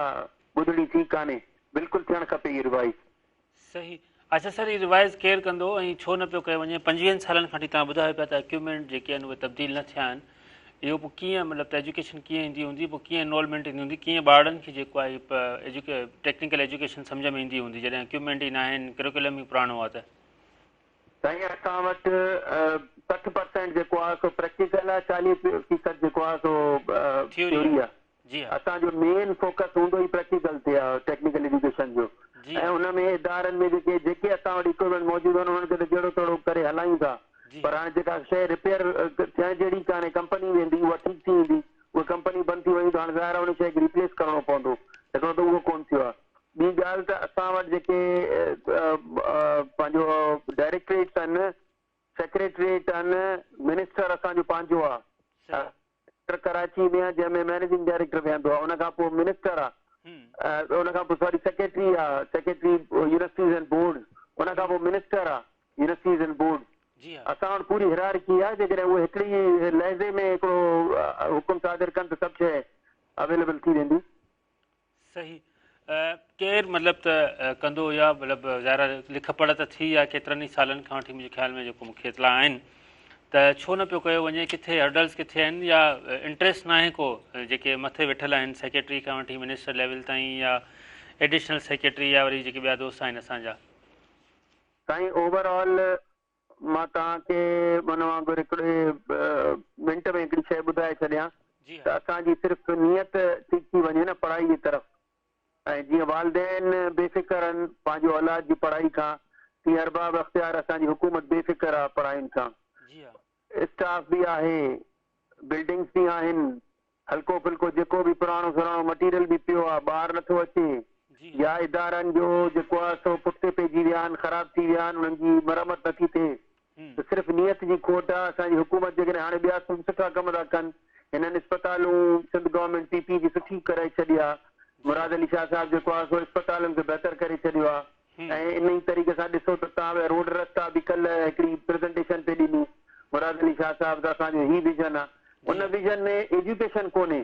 ॿुधणी थी कान्हे। बिल्कुलु थियणु खपे इहा रिवाइज़। सही। अच्छा सर, हीअ रिवाइज़ केरु कंदो ऐं छो न पियो कयो वञे? 25 सालनि खां वठी तव्हां ॿुधायो पिया त इक्विपमेंट जेके आहिनि उहे तब्दील न थिया आहिनि। इहो पोइ कीअं, मतिलबु त एजुकेशन कीअं ईंदी हूंदी, पोइ कीअं इनवॉल्वमेंट ईंदी हूंदी, कीअं ॿारनि खे जेको आहे टेक्निकल एजुकेशन सम्झ में ईंदी हूंदी जॾहिं इक्विपमेंट ई न आहिनि, करिकुलम ई पुराणो आहे? त साईं असां वटि 60% जेको आहे सो प्रैक्टिकल आहे, 40% जेको आहे सो थ्योरी आहे। असांजो मेन फोकस हूंदो ई प्रैक्टिकल ते आहे, टेक्निकल एजुकेशन जो। ऐं हुन में इदारनि में जेके असां वटि इक्विपमेंट मौजूदु आहिनि उन्हनि खे त जहिड़ो तहिड़ो करे हलायूं था। पर हाणे जेका शइ रिपेयर थियण जहिड़ी कान्हे, कंपनी वेंदी उहा ठीकु थी ईंदी, उहा कंपनी बंदि थी वई त हाणे ज़ाहिर हुन शइ खे रिप्लेस करिणो पवंदो। हिकिड़ो त उहो कोन्ह थियो आहे। ॿी ॻाल्हि त असां वटि जेके पंहिंजो डायरेक्टरेट्स आहिनि, सेक्रेटरिएट आहिनि, मिनिस्टर असांजो पंहिंजो आहे कराची में, जंहिंमें मैनेजिंग डायरेक्टर वेहंदो आहे। उन खां पोइ मिनिस्टर आहे, उन खां पोइ सॉरी सेक्रेटरी आहे, सेक्रेटरी यूनिवर्सिटीज़ एंड बोर्ड। उन खां पोइ मिनिस्टर आहे यूनिवर्सिटीज़ एंड बोर्ड। असां वटि पूरी हिरारकी आहे। जेकॾहिं उहे हिकिड़ी लहज़े में हिकिड़ो हुकुम सादिर कनि त सभु शइ अवेलेबल थी वेंदी। सही। केरु मतिलबु त कंदो या मतिलबु ज़ाहिर लिख पढ़ त थी आहे केतिरनि ई सालनि खां वठी, मुंहिंजे ख़्याल में जेको मूंखे इतला आहिनि, त छो न पियो कयो वञे? किथे हर्डल्स किथे आहिनि या इंट्रस्ट न आहे को? जेके मथे वेठल आहिनि सेक्रेटरी खां वठी मिनिस्टर लेवल ताईं या एडिशनल सेक्रेटरी या वरी जेके ॿिया दोस्त आहिनि असांजा? साईं ओवरऑल मां तव्हांखे मन वांगुरु हिकिड़े मिंट में हिकिड़ी शइ ॿुधाए छॾियां जी त असांजी सिर्फ़ु नियत ठीक थी वञे न पढ़ाई जी तरफ़. ऐं जीअं वालदेन बेफ़िक्र आहिनि पंहिंजो औलाद जी पढ़ाई खां, तीअं अरबाब अख़्तियार असांजी हुकूमत बेफ़िक्र आहे पढ़ाइनि खां. जी हा स्टाफ बि आहे, बिल्डिंग्स बि आहिनि, हल्को फुल्को जेको बि पुराणो सुराणो मटीरियल बि पियो आहे, ॿाहिरि नथो अचे. जी या इदारनि जो जेको आहे सो पुठिते पइजी विया आहिनि, ख़राब थी विया आहिनि, उन्हनि जी मरमत नथी थिए. त सिर्फ़ु नियत जी खोट आहे. असांजी हुकूमत जेकॾहिं हाणे ॿिया सुठा कम था कनि, हिननि इस्पतालूं सिंध गवर्नमेंट पीपी जी सुठी करे छॾी आहे. मुराद अली शाह साहिब जेको आहे सो इस्पतालुनि खे बहितर करे छॾियो आहे. ऐं इन ई तरीक़े सां ॾिसो त तव्हां रोड रस्ता बि कल्ह हिकिड़ी प्रेज़ेंटेशन ते ॾिनी मुराद अली शाह साहिब जो. असांजो ही विजन आहे. उन विजन में एजुकेशन कोन्हे.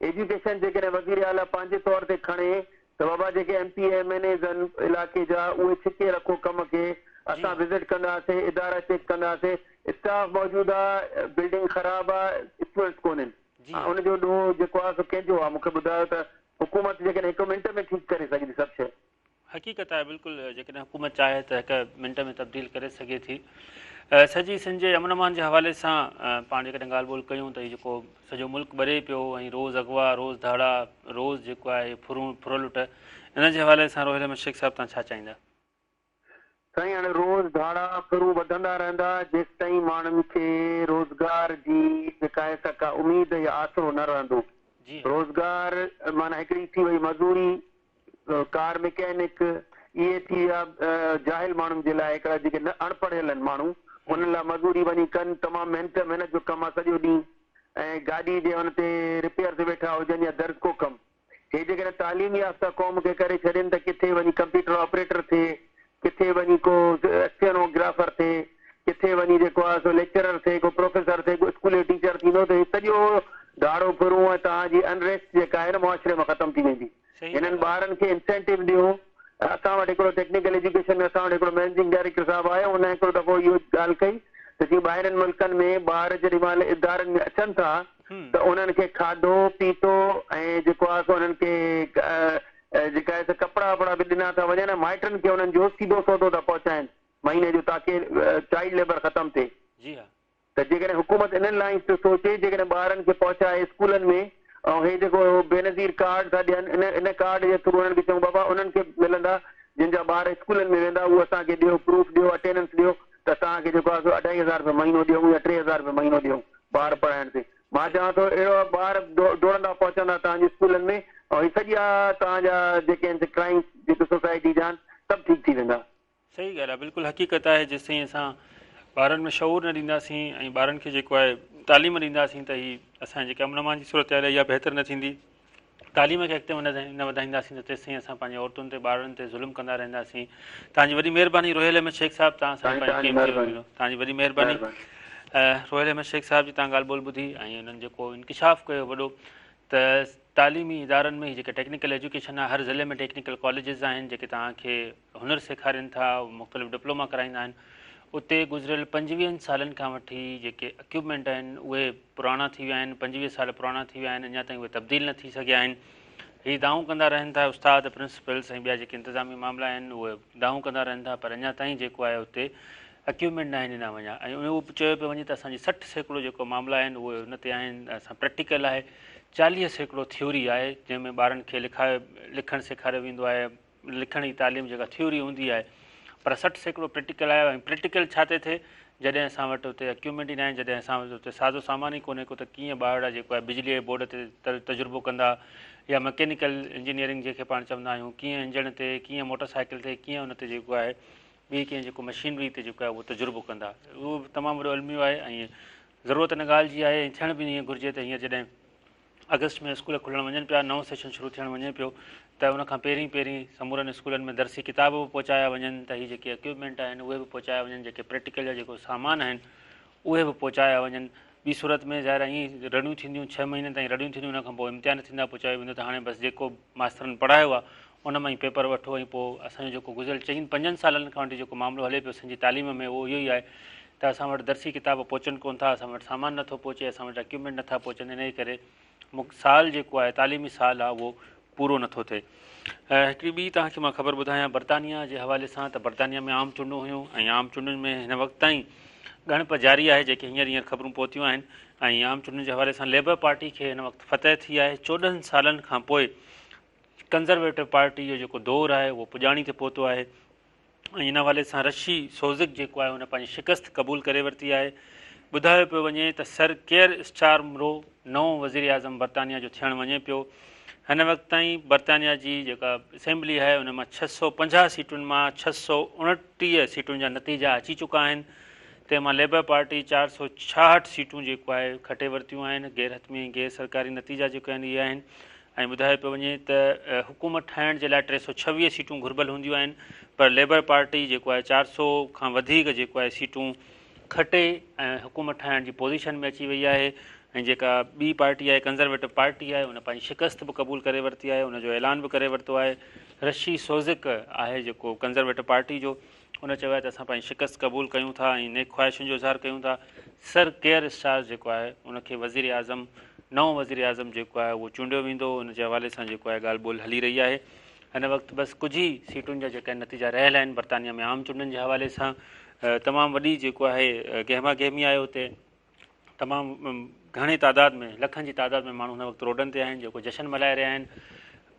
एजुकेशन जेकॾहिं वज़ीर आला पंहिंजे तौर ते खणे त बाबा जेके MP MNAs आहिनि इलाइक़े जा, उहे छिके रखो कम खे. असां विज़िट कंदासीं, इदारा चेक कंदासीं, स्टाफ मौजूदु आहे, बिल्डिंग ख़राब आहे, स्टूडेंट्स कोन्हनि. उनजो ॾोह जेको आहे सो कंहिंजो आहे? मूंखे ॿुधायो त हुकूमत जेकॾहिं 1 मिंट में ठीकु करे सघंदी सभु शइ. हक़ीक़त आहे बिल्कुलु. जेकॾहिं हुकूमत चाहे त 1 मिंट में तब्दील करे सघे थी. सॼी सिंध जे अमन अमान जे हवाले सां पाण जेकॾहिं ॻाल्हि ॿोल कयूं त जेको सॼो मुल्क ॿरे पियो ऐं रोज़ अगवा, रोज़ धाड़ा, रोज़ जेको आहे फुरलुट, इन जे हवाले सां रोहिल अहमद शेख साहिब तव्हां छा चाहींदा? साईं, हाणे रोज़ धाड़ा फुरू वधंदा रहंदा जेसि ताईं माण्हुनि खे रोज़गार जी जेका आहे का उमेद या आसरो न रहंदो. रोज़गार माना हिकिड़ी थी वई मज़दूरी, कार मैकेनिक, इहे थी विया जाहिल माण्हुनि जे लाइ. हिकिड़ा जेके न अणपढ़ियल आहिनि माण्हू, उन्हनि लाइ मज़दूरी वञी कनि. तमामु महिनत जो कमु आहे सॼो ॾींहुं. ऐं गाॾी जे हुन ते रिपेयर ते वेठा हुजनि या दर्ज को कमु. हे जेकॾहिं तालीमी याफ़्ता क़ौम खे करे छॾनि त किथे वञी कंप्यूटर ऑपरेटर थिए, किथे वञी को स्टेनोग्राफर थिए, किथे वञी जेको आहे सो लेक्चरर थिए, को प्रोफेसर थिए, को स्कूल जो टीचर थींदो. त सॼो दाड़ो फुरू ऐं तव्हांजी अनरेस्ट जेका आहे न मुआशिरे में ख़तमु थी वेंदी. हिननि ॿारनि खे इंसेंटिव ॾियो. असां वटि हिकिड़ो टेक्निकल एजुकेशन में असां वटि हिकिड़ो मैनेजिंग डायरेक्टर साहिबु आयो, हुन हिकिड़ो दफ़ो इहो ॻाल्हि कई त जीअं ॿाहिरनि मुल्कनि में ॿार जेॾी महिल इदारनि में अचनि था त उन्हनि खे खाधो पीतो ऐं जेको आहे सो उन्हनि खे जेका आहे कपिड़ा वपड़ा बि ॾिना था वञनि. माइटनि खे उन्हनि जो सीधो सौदो था पहुचाइनि महीने जो, ताकी चाइल्ड लेबर ख़तमु थिए. त जेकॾहिं हुकूमत इन्हनि लाइ सोचे, जेकॾहिं ॿारनि खे पहुचाए स्कूलनि में, ऐं हे जेको बेनज़ीर कार्ड था ॾियनि, इन कार्ड जे थ्रू उन्हनि खे चऊं बाबा उन्हनि खे मिलंदा जिन जा ॿार स्कूलनि में वेंदा, उहो असांखे ॾियो, प्रूफ ॾियो, अटेंडेंस ॾियो, त तव्हांखे जेको आहे 2,500 रुपया महीनो ॾियूं या 3,000 रुपया महीनो ॾियूं ॿार पढ़ाइण ते. मां चवां थो अहिड़ो ॿार दौड़ंदा पहुचंदा तव्हांजे स्कूलनि में, ऐं ही सॼा तव्हांजा जेके आहिनि क्राइम जेके सोसाइटी जा आहिनि सभु ठीकु थी वेंदा. सही ॻाल्हि आहे, बिल्कुलु हक़ीक़त आहे. जेसि ताईं असां ॿारनि में शऊर न ॾींदासीं ऐं ॿारनि खे जेको आहे तालीम ॾींदासीं त ही असांजे जेके अमन अमान जी सूरत आहे इहा बहितर न थींदी. तालीम खे अॻिते न वधाईंदासीं त तेसि ताईं असां पंहिंजे औरतुनि ते, ॿारनि ते ज़ुल्म कंदा रहंदासीं. तव्हांजी वॾी महिरबानी रोहिल अहमद शेख साहिबु, तव्हांजी वॾी महिरबानी. रोहिल अहमद शेख साहिब जी तव्हां ॻाल्हि ॿोल ॿुधी ऐं उन्हनि जेको इंकिशाफ़ कयो वॾो, त तालीमी इदारनि में जेके टेक्निकल एजुकेशन आहे, हर ज़िले में टेक्निकल कॉलेजिस आहिनि जेके तव्हांखे हुनर सेखारीनि था, मुख़्तलिफ़ डिप्लोमा कराईंदा आहिनि. उते गुज़िरियल 25 सालनि खां वठी जेके इक्विपमेंट आहिनि उहे पुराणा थी विया आहिनि, 25 साल पुराणा थी विया आहिनि, अञा ताईं उहे तब्दील न थी सघिया आहिनि. हीअ दाऊं कंदा रहनि था उस्ताद, प्रिंसिपल्स ऐं ॿिया जेके इंतिज़ामी मामला आहिनि उहे दाऊं कंदा रहनि था, पर अञा ताईं जेको आहे उते इक्विपमेंट न आहिनि ॾिना वञा. ऐं उहो चयो पियो वञे त असांजी 60% जेको मामला आहिनि उहे उन ते आहिनि. असां प्रैक्टिकल आहे, 40% थ्योरी आहे जंहिंमें ॿारनि खे लिखणु सेखारियो वेंदो आहे, लिखण जी तालीम जेका थ्योरी हूंदी आहे, पर 60% प्रैक्टिकल आहे. ऐं प्रैक्टिकल छा थो थिए, जॾहिं असां वटि उते इक्विपमेंट ई न आहिनि, जॾहिं असां वटि उते साज़ो सामान ई कोन्हे को, त कीअं ॿार जेको आहे बिजलीअ जे बोर्ड ते तजुर्बो कंदा, या मैकेनिकल इंजीनियरिंग जेके पाण चवंदा आहियूं, कीअं इंजण ते, कीअं मोटरसाइकिल ते, कीअं उन ते जेको आहे ॿी कीअं जेको मशीनरी ते जेको आहे उहो तजुर्बो कंदा. उहो तमामु वॾो अलमियो आहे ऐं ज़रूरत इन ॻाल्हि जी आहे. ऐं थियण बि ईअं घुरिजे त हीअं जॾहिं अगस्त में स्कूल खुलणु वञनि पिया, नओं सेशन शुरू थियणु वञे पियो, त उनखां पहिरीं समूरनि स्कूलनि में दर्सी किताब बि पहुचाया वञनि, त हीअ जेके इक्विपमेंट आहिनि उहे बि पहुचाया वञनि, जेके प्रैक्टिकल जा जेको सामान आहिनि उहे बि पहुचाया वञनि. ॿी सूरत में ज़ाहिर ईअं रड़ियूं थींदियूं, 6 महीने ताईं रड़ियूं थींदियूं, उनखां पोइ इम्तिहान थींदा, पहुचायो वेंदो. त हाणे बसि जेको मास्तरनि पढ़ायो आहे उन मां ई पेपर वठो. ऐं पोइ असांजो जेको गुज़िरियल 4-5 सालनि खां वठी जेको मामिलो हले पियो असांजी तालीम में, उहो इहो ई आहे त असां वटि दर्सी किताब पहुचनि कोन्ह था, असां वटि सामान नथो पहुचे, असां वटि इक्विपमेंट नथा पहुचनि. इन करे साल जेको आहे तालीमी साल आहे उहो पूरो नथो थिए. हिकिड़ी ॿी तव्हांखे मां ख़बर ॿुधायां बर्तानिया जे हवाले सां, त बर्तानिया में आम चूंडूं हुयूं ऐं आम चूंडुनि में हिन वक़्तु ताईं ॻणप जारी आहे जेके हींअर ख़बरूं पहुतियूं आहिनि ऐं आम चूंडनि जे हवाले सां लेबर पार्टी खे हिन वक़्तु फतह थी आहे। 14 सालनि खां पोइ कंज़र्वेटिव पार्टी जो जेको दौरु आहे उहो पुॼाणी ते पहुतो आहे ऐं इन हवाले सां रशी सोज़िक जेको आहे हुन पंहिंजी शिकस्त क़बूल करे वरिती आहे। ॿुधायो पियो वञे त सर केयर स्टारमरो नओं वज़ीर आज़म बरतानिया जो थियणु वञे पियो। हिन वक़्तु ताईं बरतानिया जी जेका असेंबली आहे उन मां 650 सीटुनि मां 629 सीटुनि जा नतीजा अची चुका आहिनि। तंहिंमां लेबर पार्टी 466 सीटूं जेको आहे खटे वरितियूं आहिनि। गैर हतमी गैर सरकारी नतीजा जेके आहिनि इहे आहिनि ऐं ॿुधायो पियो वञे त हुकूमत ठाहिण जे लाइ 326 सीटूं घुर्बल हूंदियूं आहिनि, पर लेबर पार्टी जेको आहे 400 खां वधीक जेको आहे सीटूं खटे ऐं हुकूमत ठाहिण जी पोज़ीशन में अची वई आहे। ऐं जेका ॿी पार्टी आहे कंज़र्वेटिव पार्टी आहे उन पंहिंजी शिकस्त बि क़बूल करे वरिती आहे, उनजो ऐलान बि करे वरितो आहे। रशी सोज़िक आहे जेको कंज़र्वेटिव पार्टी जो, उन चयो आहे त असां पंहिंजी शिकस्त क़बूल कयूं था ऐं नेक ख़्वाहिशुनि जो इज़हार कयूं था। सर केयर स्टार जेको आहे उनखे वज़ीर आज़म नओं वज़ीर आज़म जेको आहे उहो चूंडियो वेंदो। उनजे हवाले सां जेको आहे ॻाल्हि ॿोल हली रही आहे। हिन वक़्तु बसि कुझु ई सीटुनि जा जेका नतीजा रहियल आहिनि बरतानिया में आम चूंडनि जे हवाले सां तमामु वॾी जेको आहे गहमा गहमी आहे हुते। तमामु घणे तादाद में लखनि जी तादाद में माण्हू हिन वक़्तु रोडनि ते आहिनि जेको जश्न मल्हाए रहिया आहिनि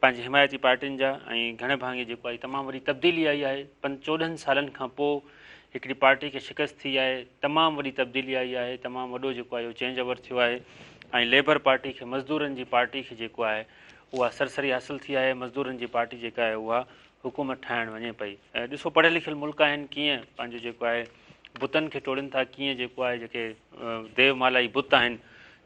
पंहिंजी हिमायती पार्टियुनि जा। ऐं घणे भाङे जेको आहे तमामु वॾी तब्दीली आई आहे। 14 सालनि खां पोइ हिकिड़ी पार्टी खे शिकस्त थी आहे, तमामु वॾी तब्दीली आई आहे, तमामु वॾो जेको आहे इहो चेंज ओवर थियो आहे। ऐं लेबर पार्टी खे मज़दूरनि जी पार्टी खे जेको आहे उहा सरसरी हासिलु थी आहे। मज़दूरनि जी पार्टी जेका आहे उहा हुकूमत ठाहिणु वञे पई। ऐं ॾिसो पढ़ियल लिखियल मुल्क आहिनि कीअं पंहिंजो जेको आहे बुतनि खे टोड़नि था, कीअं जेको आहे जेके देवमालाई बुत आहिनि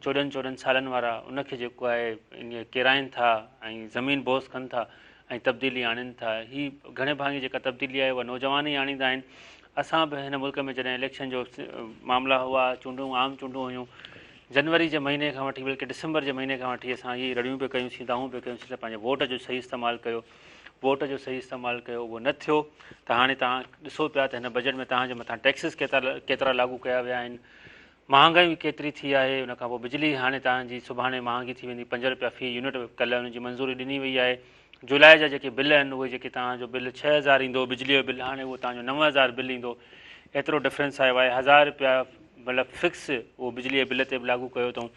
14 सालनि वारा उनखे जेको आहे ईअं किराइनि था ऐं ज़मीन बोस कनि था ऐं तब्दीली आणनि था। हीअ घणे भाङे जेका तब्दीली आहे उहा नौजवान ई आणींदा आहिनि। असां बि हिन मुल्क में जॾहिं इलेक्शन जो मामला हुआ, चूंडूं आम चूंडूं हुयूं, जनवरी जे महीने खां वठी बल्कि डिसंबर जे महीने खां वठी असां इहे रड़ियूं पिया कयूंसीं, दाऊं पिया कयूंसीं त पंहिंजे वोट जो सही इस्तेमालु कयो, वोट जो सही इस्तेमालु कयो। उहो न थियो त हाणे तव्हां ॾिसो पिया त हिन बजट में तव्हांजे मथां टैक्सिस केतिरा लागू कया विया आहिनि, महांगाई केतिरी थी आहे। उनखां पोइ बिजली हाणे तव्हांजी सुभाणे महांगी थी वेंदी, 5 रुपया फ़ी यूनिट कल्ह हुनजी मंज़ूरी ॾिनी वई आहे। जुलाई जा जेके बिल आहिनि उहे जेके तव्हांजो बिल 6000 ईंदो बिजलीअ जो बिल, हाणे उहो तव्हांजो 9000 बिल ईंदो। एतिरो डिफरेंस आयो आहे। 1000 रुपया मतिलबु फिक्स उहो बिजलीअ जे बिल ते बि लागू कयो अथऊं।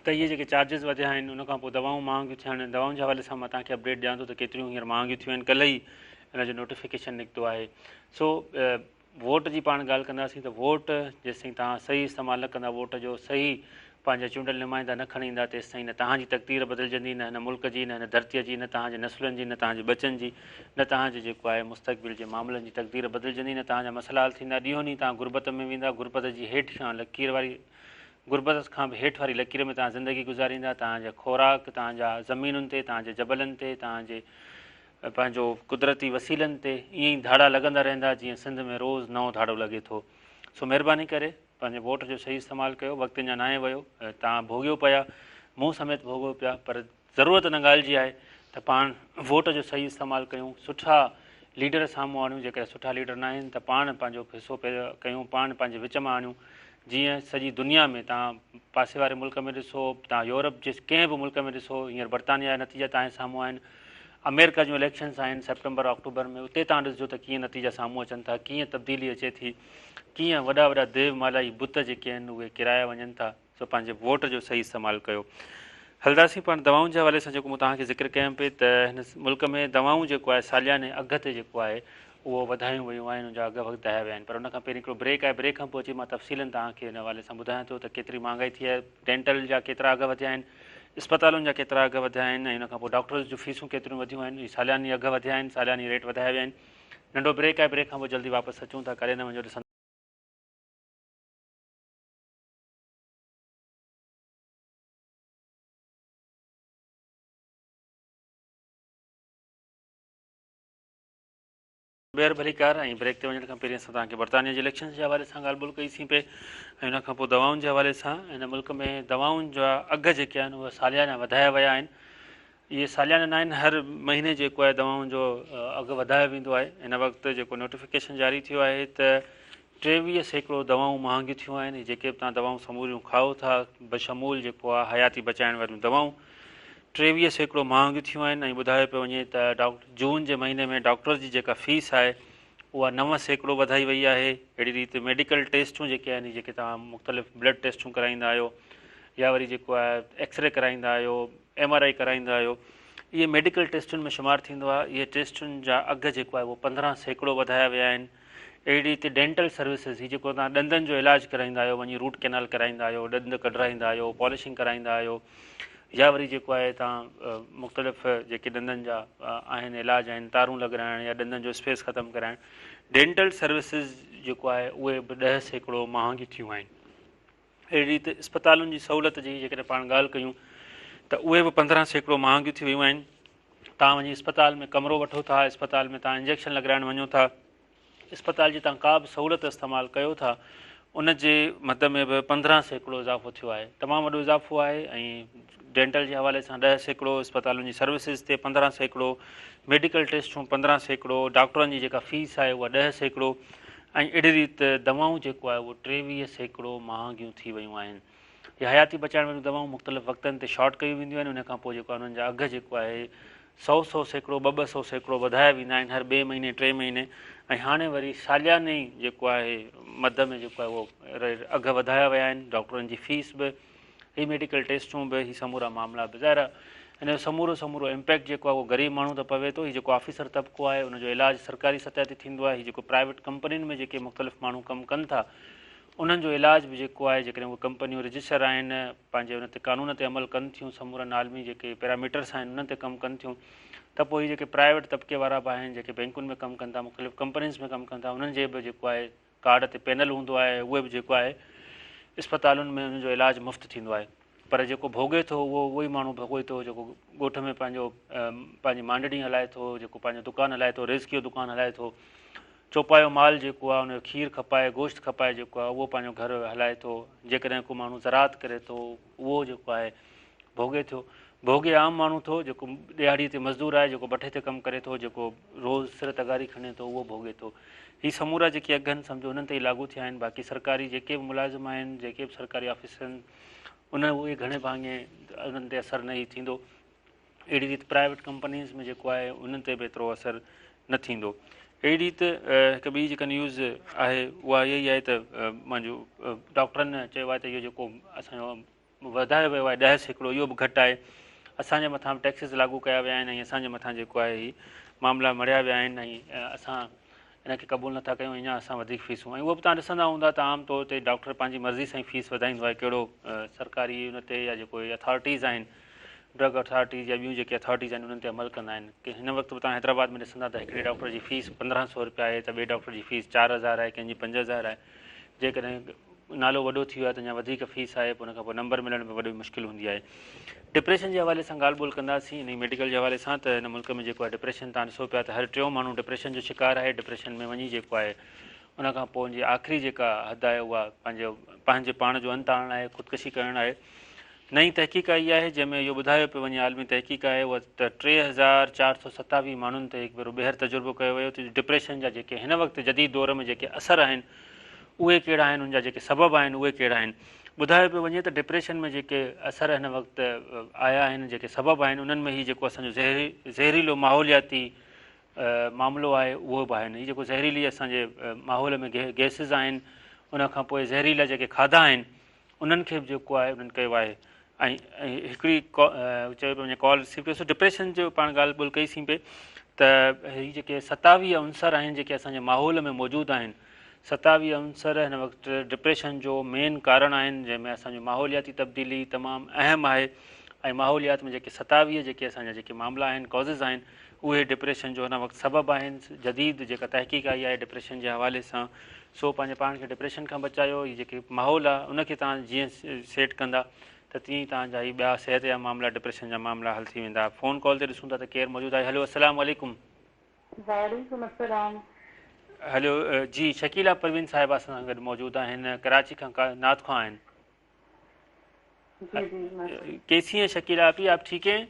त इहे जेके चार्जिस वधिया आहिनि, उनखां पोइ दवाऊं महांगियूं थियूं आहिनि। दवाउनि जे हवाले सां मां तव्हांखे अपडेट ॾियां थो त केतिरियूं हींअर महांगियूं थियूं आहिनि। कल्ह ई हिन जो नोटिफिकेशन निकितो आहे। सो वोट जी पाण ॻाल्हि कंदासीं त वोट जेसिताईं तव्हां सही इस्तेमालु न कंदा, वोट जो सही पंहिंजा चूंडियल नुमाइंदा न खणी ईंदा, तेसिताईं न तव्हांजी तक़दीर बदिलजंदी, न हिन मुल्क जी, न हिन धरतीअ जी, न तव्हांजे नसुलनि जी, न तव्हांजे बचनि जी, न तव्हांजे जेको आहे मुस्तक़बिल जे मामलनि जी तक़दीर बदिलजंदी, न तव्हांजा मसइला हल थींदा। ॾींहों ॾींहुं तव्हां गुरबत में वेंदा, गुरबत जी हेठि खां लकीर वारी गुरबत खां बि हेठि वारी लकीर में तव्हां ज़िंदगी गुज़ारींदा। तव्हांजा खुराक तव्हांजा ज़मीनुनि ते, तव्हांजे जबलनि ते, तव्हांजे पंहिंजो कुदरती वसीलनि ते ईअं ई धाड़ा लॻंदा रहंदा जीअं सिंध में रोज़ु नओं धाड़ो लॻे थो। सो महिरबानी करे पंहिंजे वोट जो सही इस्तेमालु कयो। वक़्तु अञा नाहे वियो, तव्हां भोॻियो पिया, मूं समेत भोॻियो पिया, पर ज़रूरत इन ॻाल्हि जी आहे त पाण वोट जो सही इस्तेमालु कयूं, सुठा लीडर साम्हूं आणियूं। जेकॾहिं सुठा लीडर न आहिनि त पाण पंहिंजो हिसो कयूं, पाण पंहिंजे विच मां आणियूं। जीअं सॼी दुनिया में तव्हां पासे वारे मुल्क में ॾिसो, तव्हां यूरोप जे कंहिं बि मुल्क में ॾिसो, हींअर बरतानिया जा नतीजा तव्हांजे साम्हूं आहिनि। अमेरिका जूं इलेक्शन्स आहिनि सेप्टेंबर अक्टूबर में, उते तव्हां ॾिसजो त कीअं नतीजा साम्हूं अचनि था, कीअं तब्दीली अचे थी, कीअं वॾा वॾा देवमालाई बुत जेके आहिनि उहे किराया वञनि था। सो पंहिंजे वोट जो सही इस्तेमालु कयो। हलंदासीं पाण दवाउनि जे हवाले सां जेको मूं तव्हांखे ज़िक्र कयां पई त हिन मुल्क में दवाऊं जेको आहे सालियाने अघ ते जेको आहे उहो वधायूं वयूं आहिनि, उनजा अघ वधाया विया आहिनि। पर उनखां पहिरीं हिकिड़ो ब्रेक आहे, ब्रेक खां पोइ अची मां तफ़सीलनि तव्हांखे हिन हवाले सां ॿुधायां थो त केतिरी महांगाई थी आहे, डेंटल जा केतिरा अघ वधिया आहिनि, इस्पतालुनि जा केतिरा अघ वधिया आहिनि, ऐं उनखां पोइ डॉक्टर्स जूं फीसूं केतिरियूं वधियूं आहिनि। सालियानी अघ वधिया आहिनि, सालियानी रेट वधाया विया आहिनि। नंढो ब्रेक आहे, ब्रेक खां पोइ जल्दी वापसि अचूं था, करे न वञो ॾिसंदा। ॿेहर भली कार ऐं ब्रेक ते वञण खां पहिरीं असां तव्हांखे बरतानिया जे इलेक्शन जे हवाले सां ॻाल्हि ॿोल कईसीं पिए ऐं हुनखां पोइ दवाउनि जे हवाले सां। हिन मुल्क में दवाउनि जा अघ जेके आहिनि उहे सालियाना वधाया विया आहिनि। इहे सालियाना न आहिनि, हर महीने जेको आहे दवाउनि जो अघु वधायो वेंदो आहे। हिन वक़्तु जेको नोटिफिकेशन जारी थियो आहे त 23% दवाऊं महांगियूं थियूं आहिनि। जेके बि तव्हां दवाऊं समूरियूं खाओ था, बशमूल जेको आहे हयाती बचाइण वारियूं दवाऊं, 23% महांगियूं थियूं आहिनि। ऐं ॿुधायो पियो वञे त जून जे महीने में डॉक्टर जी जेका फ़ीस आहे उहा 9% वधाई वई आहे। अहिड़ी रीति मेडिकल टेस्टूं जेके आहिनि जेके तव्हां मुख़्तलिफ़ ब्लड टेस्टूं कराईंदा आहियो या वरी जेको आहे एक्सरे कराईंदा आहियो, MRI कराईंदा आहियो, इहे मेडिकल टेस्टुनि में शुमारु थींदो आहे। इहे टेस्टुनि जा अघु जेको आहे उहो 15% वधाया विया आहिनि। अहिड़ी रीति डेंटल सर्विसिस, हीअ जेको तव्हां ॾंदनि जो इलाजु कराईंदा आहियो, वञी रूट कैनाल कराईंदा आहियो, ॾंद कढाईंदा आहियो, पॉलिशिंग कराईंदा आहियो, या वरी जेको आहे तव्हां मुख़्तलिफ़ जेके ॾंदनि जा आहिनि इलाज आहिनि, तारूं लॻाइण या ॾंदनि जो स्पेस ख़तमु कराइण, डेंटल सर्विसिस जेको आहे उहे बि 10% महांगी थियूं आहिनि। अहिड़ी रीति अस्पतालुनि जी सहूलियत जी जेकॾहिं पाण ॻाल्हि कयूं त उहे बि 15% महांगियूं थी वियूं आहिनि। तव्हां वञी अस्पताल में कमिरो वठो था, अस्पताल में तव्हां इंजेक्शन लॻाइण वञो था, अस्पताल जी तव्हां का बि सहूलियत इस्तेमालु कयो था, उन जे मद में बि 15% इज़ाफ़ो थियो आहे। तमामु वॾो इज़ाफ़ो आहे। ऐं डेंटल जे हवाले सां 10%, अस्पतालुनि जी सर्विसिस ते 15%, मेडिकल टेस्टूं 15%, डॉक्टरनि जी जेका फ़ीस आहे उहा 10%, ऐं अहिड़ी रीति दवाऊं जेको आहे उहो 23% महांगियूं थी वियूं आहिनि। इहे हयाती बचाइण वारियूं दवाऊं मुख़्तलिफ़ वक़्तनि ते शॉर्ट कयूं वेंदियूं आहिनि। उन खां पोइ जेको आहे उन्हनि जा अघु जेको आहे 100% 200% वधाया वेंदा आहिनि हर 2 महीने 3 महीने। ऐं हाणे वरी सालियाने जेको आहे मद में जेको आहे उहो अघु वधाया विया आहिनि। डॉक्टरनि जी फ़ीस बि, ही मेडिकल टेस्टूं बि, ही समूरा मामला बि। ज़ाहिर हिन जो समूरो इम्पैक्ट जेको आहे उहो ग़रीब माण्हू त पवे थो। हीउ जेको ऑफिसर तबिको आहे उनजो इलाजु सरकारी सतह ते थींदो आहे। हीउ जेको प्राइवेट कंपनियुनि में जेके मुख़्तलिफ़ माण्हू कमु कनि था उन्हनि जो इलाज बि जेको आहे, जेकॾहिं उहे कंपनियूं रजिस्टर आहिनि, पंहिंजे उन ते क़ानून ते अमल कनि थियूं, समूरनि आलमी जेके पैरामीटर्स आहिनि उन्हनि ते कमु कनि थियूं, त पोइ हीअ जेके प्राइवेट तबिके वारा बि आहिनि, जेके बैंकुनि में कमु कनि था, मुख़्तलिफ़ कंपनीज़ में कमु कनि था, उन्हनि जे बि जेको आहे कार्ड ते पैनल हूंदो आहे, उहे बि जेको आहे अस्पतालुनि में उनजो इलाजु मुफ़्त थींदो आहे। पर जेको भोगे थो उहो ई माण्हू भोगे थो जेको ॻोठ में पंहिंजी मांडड़ी हलाए थो, जेको पंहिंजो दुकानु हलाए थो, रेज़ जो दुकानु हलाए थो, चौपायो माल जेको आहे उनजो खीर खपाए, गोश्त खपाए जेको आहे उहो पंहिंजो घर हलाए थो। जेकॾहिं को माण्हू ज़रात करे थो उहो जेको आहे भोगे थो। भोगे आम माण्हू थो जेको ॾियाड़ी ते मज़दूर आहे, जेको भठे ते कमु करे थो, जेको रोज़ु सिर तगारी खणे थो, उहो भोगे थो। ही समूरा जेके अघु आहिनि सम्झो उन्हनि ते ई लागू थिया आहिनि। बाक़ी सरकारी जेके बि मुलाज़िम आहिनि, जेके बि सरकारी ऑफिसर आहिनि, उहे घणे भाङे उन्हनि ते असरु न ई थींदो। अहिड़ी रीति प्राइवेट कंपनीज़ में जेको आहे उन्हनि ते बि एतिरो असरु न थींदो। अहिड़ी रीति हिकु ॿी जेका न्यूज़ आहे उहा इहा ई आहे त मुंहिंजो डॉक्टरनि चयो आहे त इहो जेको असांजो वधायो वियो आहे 10%, इहो बि घटि आहे। असांजे मथां टैक्सिस लागू कया विया आहिनि ऐं असांजे मथां जेको आहे ही मामला मड़िया विया आहिनि ऐं असां हिनखे क़बूल नथा कयूं। अञा असां वधीक फ़ीसूं, ऐं उहो बि तव्हां ॾिसंदा हूंदा त आम तौर ते डॉक्टर पंहिंजी मर्ज़ी सां ई फ़ीस वधाईंदो आहे। कहिड़ो सरकारी उन ते या जेको अथॉरिटीज़ आहिनि, ड्रग अथॉरिटीज़ या ॿियूं जेके अथॉरिटीज़ आहिनि उन्हनि ते अमल कंदा आहिनि। की हिन वक़्तु बि तव्हां हैदराबाद में ॾिसंदा त हिकिड़े डॉक्टर जी फ़ीस 1500 रुपया आहे, त ॿिए डॉक्टर जी फ़ीस 4000 आहे, कंहिंजी 5000 आहे। जेकॾहिं नालो वॾो थी वियो आहे त अञा वधीक फ़ीस आहे, पोइ उनखां पोइ नंबर मिलण में वॾी मुश्किल हूंदी आहे। डिप्रेशन जे हवाले सां ॻाल्हि ॿोल कंदासीं इन मेडिकल जे हवाले सां, त हिन मुल्क में जेको आहे डिप्रेशन तव्हां ॾिसो पिया त हर 3 माण्हू डिप्रेशन जो शिकार आहे। डिप्रेशन में वञी जेको आहे उनखां पोइ जी आख़िरी जेका हद आहे उहा पंहिंजे पाण जो अंत आणणु आहे, ख़ुदकुशी करणु आहे। नई तहक़ीक़ आई आहे जंहिंमें इहो ॿुधायो पियो वञे, आलमी तहक़ीक़ आहे उहा त 3427 माण्हुनि ते हिकु भेरो ॿीहर तजुर्बो कयो वियो त डिप्रेशन जा जेके हिन वक़्तु जदीद दौर में जेके असर आहिनि उहे कहिड़ा आहिनि, उनजा जेके सबब आहिनि उहे कहिड़ा आहिनि। ॿुधायो पियो वञे त डिप्रेशन में जेके असर हिन वक़्तु आया आहिनि, जेके सबब आहिनि, उन्हनि में हीउ जेको असांजो ज़हरीलो माहौलियाती मामिलो आहे उहो बि आहिनि। हीअ जेको ज़हरीली असांजे माहौल में गैसिस आहिनि, उनखां पोइ ज़हरीला जेके खाधा आहिनि उन्हनि खे बि जेको आहे उन्हनि कयो आहे। ऐं हिकिड़ी चयो पियो वञे कॉल रिसीव कयोसीं, डिप्रेशन जो पाण ॻाल्हि ॿोल कईसीं पिए त हीअ जेके 27 अंसर आहिनि जेके असांजे माहौल में मौजूदु आहिनि, 27 अंसर हिन वक़्तु डिप्रेशन जो मेन कारण आहिनि, जंहिंमें असांजो माहौलियाती तब्दीली तमामु अहम आहे। ऐं माहौलियात में जेके 27 जेके असांजा जेके मामला आहिनि, कॉज़िस आहिनि, उहे डिप्रेशन जो हिन वक़्तु सबबु आहिनि। जदीद जेका तहक़ीक़ आई आहे डिप्रेशन जे हवाले सां, सो पंहिंजे पाण खे डिप्रेशन खां बचायो। हीअ जेके माहौल आहे उनखे तव्हां जीअं सेट कंदा त तीअं ई तव्हांजा ही ॿिया सिहत जा मामला, डिप्रेशन जा मामला हल थी वेंदा। फ़ोन कॉल ते ॾिसूं था त केरु मौजूदु आहे। हलो, अस्सलाम वालेकुम। हलो जी, शकीला परवीन साहिबा सां गॾु मौजूदु आहिनि, कराची खां, नात खां आहिनि। कैसी हैं शकीला आप ठीक हैं?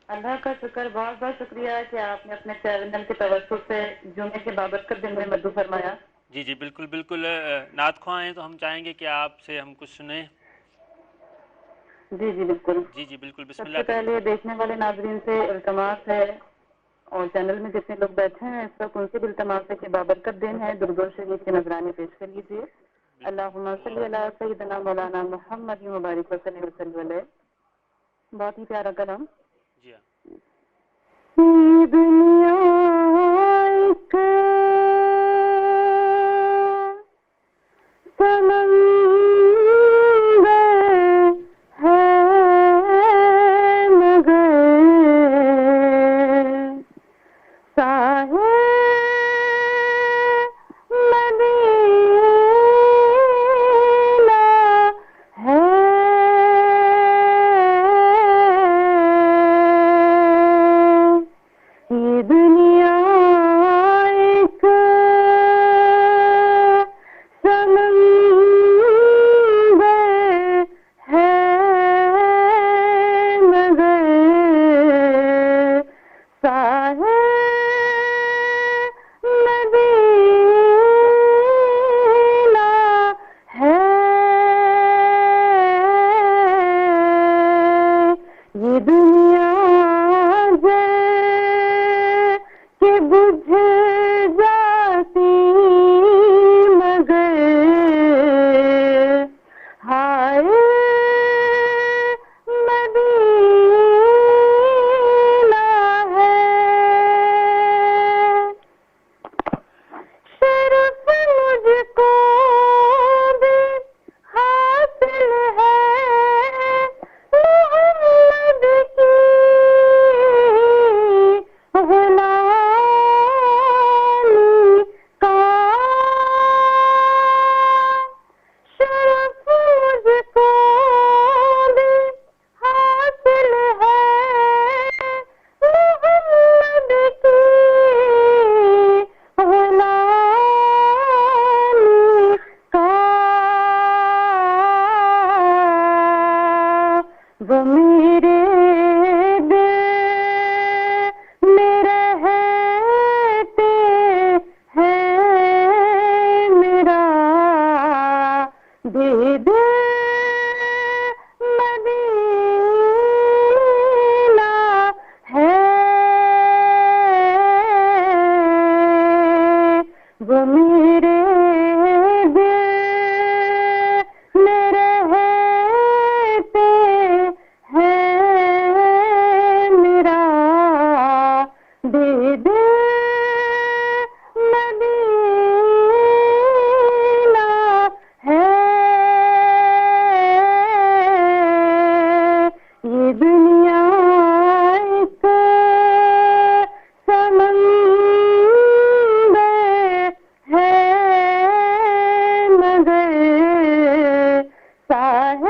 अल्लाह का शुक्र, बहुत बहुत शुक्रिया कि आपने अपने चैनल के तवज्जुह से जुमे के बाबरकत दिन में मदू फरमाया। जी जी बिल्कुल बिल्कुल, नात ख्वां हैं तो हम चाहेंगे कि आपसे हम कुछ सुने। जी जी बिल्कुल। जी जी बिल्कुल, बिस्मिल्लाह सबसे पहले देखने वाले नाजरीन से इल्तमास है اور چینل میں جتنے لوگ بیٹھے ہیں اس وقت ان سے بھی التماس ہے کہ بابرکت دین ہے، درود شریف کے نذرانے پیش کر لیجیے. اللہم صلی علی سیدنا مولانا محمد مبارک وسلم علیہ. بہت ہی پیارا کلام. جی ہاں. یہ دنیا ایک سمندر ہے مگر ساحل مدینہ ہے. یہ دنیا ایک سمندر ہے مگر ساحل مدینہ ہے. یہ دنیا کہ بجھ جاتی مگر ہائے مدینہ ہے. شرف مجھ کو بھی حاصل ہے محمد کی غلامی کا. شرف مجھ کو بھی حاصل ہے محمد کی غلامی کا. وہ میرے دل میں رہتے ہیں میرا دید مدینہ ہے. وہ میرے دل میں رہتے ہیں میرا دید مدینہ ہے. یہ دنیا ایک سمندر ہے مگر ساحل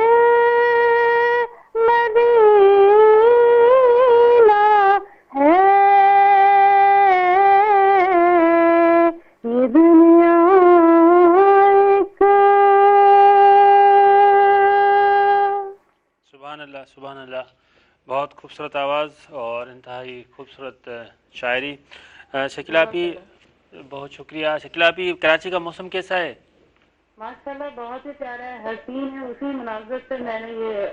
مدینہ ہے. یہ دنیا ایک سبحان اللہ سبحان اللہ. بہت خوبصورت آواز اور انتہائی خوبصورت شاعری. شکیلہ آپی بہت شکریہ. شکیلہ آپی کراچی کا موسم کیسا ہے؟ ماشاءاللہ بہت ہی پیارا ہے، حسین ہے. اسی مناسبت سے میں نے یہ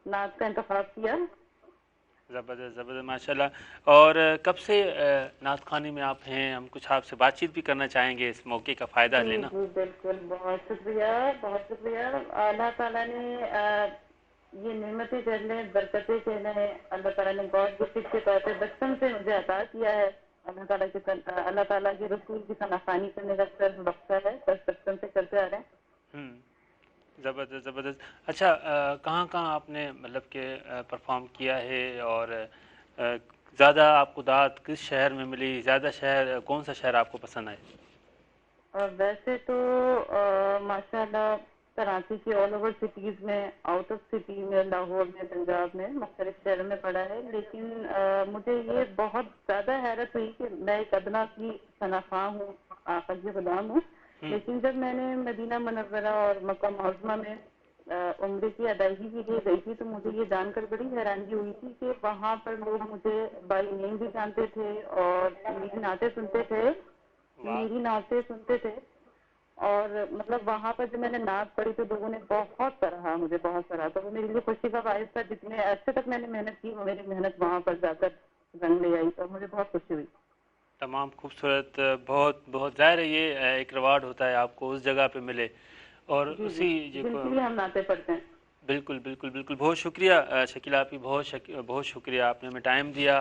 نعت کا انتخاب کیا. زبردست زبردست ماشاء اللہ. اور کب سے نعت خوانی میں آپ ہیں؟ ہم کچھ آپ سے بات چیت بھی کرنا چاہیں گے، اس موقع کا فائدہ لینا. جی بالکل. بہت شکریہ بہت شکریہ. اللہ تعالیٰ نے یہ نعمتیں کر لیں، برکتیں کر لیں. اللہ تعالیٰ نے بہت گفت کے طور پہ بچپن سے مجھے عطا کیا ہے. اللہ تعالیٰ کے رسول کی شناخوانی کرنے کا سر بخشا ہے، بس بچپن سے کرتے آ رہے ہیں. زبردست زبردست. اچھا کہاں کہاں آپ نے مطلب کہ پرفارم کیا ہے، اور زیادہ آپ کو دعوت کس شہر میں ملی؟ زیادہ شہر کون سا شہر آپ کو پسند آئے؟ اور ویسے تو ماشاءاللہ کراچی کی آل اوور سٹیز میں، آؤٹ آف سٹی میں، لاہور میں، پنجاب میں، مختلف شہروں میں پڑھا ہے. لیکن مجھے یہ بہت زیادہ حیرت ہوئی کہ میں ایک ادنا کی شناخواں ہوں، آقا کی غلام ہوں. لیکن جب میں نے مدینہ منورہ اور مکہ معظمہ میں عمرے کی ادائیگی کے لیے گئی تھی تو مجھے یہ جان کر بڑی حیرانگی ہوئی تھی کہ وہاں پر لوگ مجھے بائی نیم بھی جانتے تھے اور میری نعتیں سنتے تھے. اور مطلب وہاں پر جب میں نے نعت پڑھی تو لوگوں نے بہت سراہا، مجھے بہت سراہا. تو وہ میرے لیے خوشی کا باعث تھا. جتنے عرصے تک میں نے محنت کی وہ میری محنت وہاں پر جا کر रंग ले आई और मुझे बहुत खुशी हुई। तमाम खूबसूरत, बहुत बहुत ज़ाहिर है ये एक रिवार्ड होता है आपको उस जगह पे मिले और जी जी, उसी जिनके लिए हम नाते पढ़ते हैं। बिल्कुल बिल्कुल बिल्कुल। बहुत शुक्रिया शकीला आपकी, बहुत शुक्रिया, आपने हमें टाइम दिया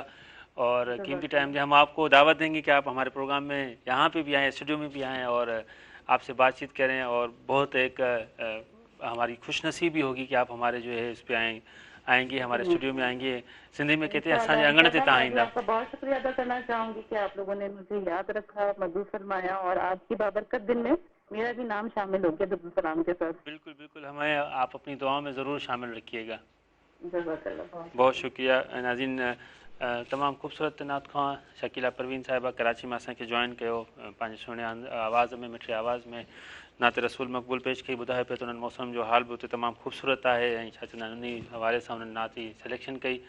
और कीमती टाइम दिया। हम आपको दावत देंगे कि आप हमारे प्रोग्राम में यहाँ पे भी आएँ, स्टूडियो में भी आएँ और आपसे बातचीत करें और बहुत एक हमारी खुशनसीबी होगी कि आप हमारे जो है इस पे आएंगे, हमारे स्टूडियो में आएंगे। सिंधी में कहते हैं असांजे अंगण ते तव्हां ईंदा। आपका बहुत शुक्रिया अदा करना चाहूंगी कि आप लोगों ने मुझे याद रखा, मधु फरमाया और आज की बाबरकत दिन में मेरा भी नाम शामिल हो गया दुरूद सलाम के साथ। बिल्कुल बिल्कुल, हमें आप अपनी दुआओं में ज़रूर शामिल रखिएगा। जज़ाकल्लाह। बहुत शुक्रिया नाज़रीन। तमामु ख़ूबसूरत नात खां शकीला परवीन साहिबा कराची में असांखे जॉइन कयो, पंहिंजे सुहिणे आवाज़ में, मिठड़ी आवाज़ में नात रसूल मक़बूल पेश कई। ॿुधाए पियो त उन्हनि मौसम जो हाल बि उते तमामु ख़ूबसूरत आहे ऐं छा चवंदा आहिनि उन हवाले सां उन्हनि नात जी सिलेक्शन कई।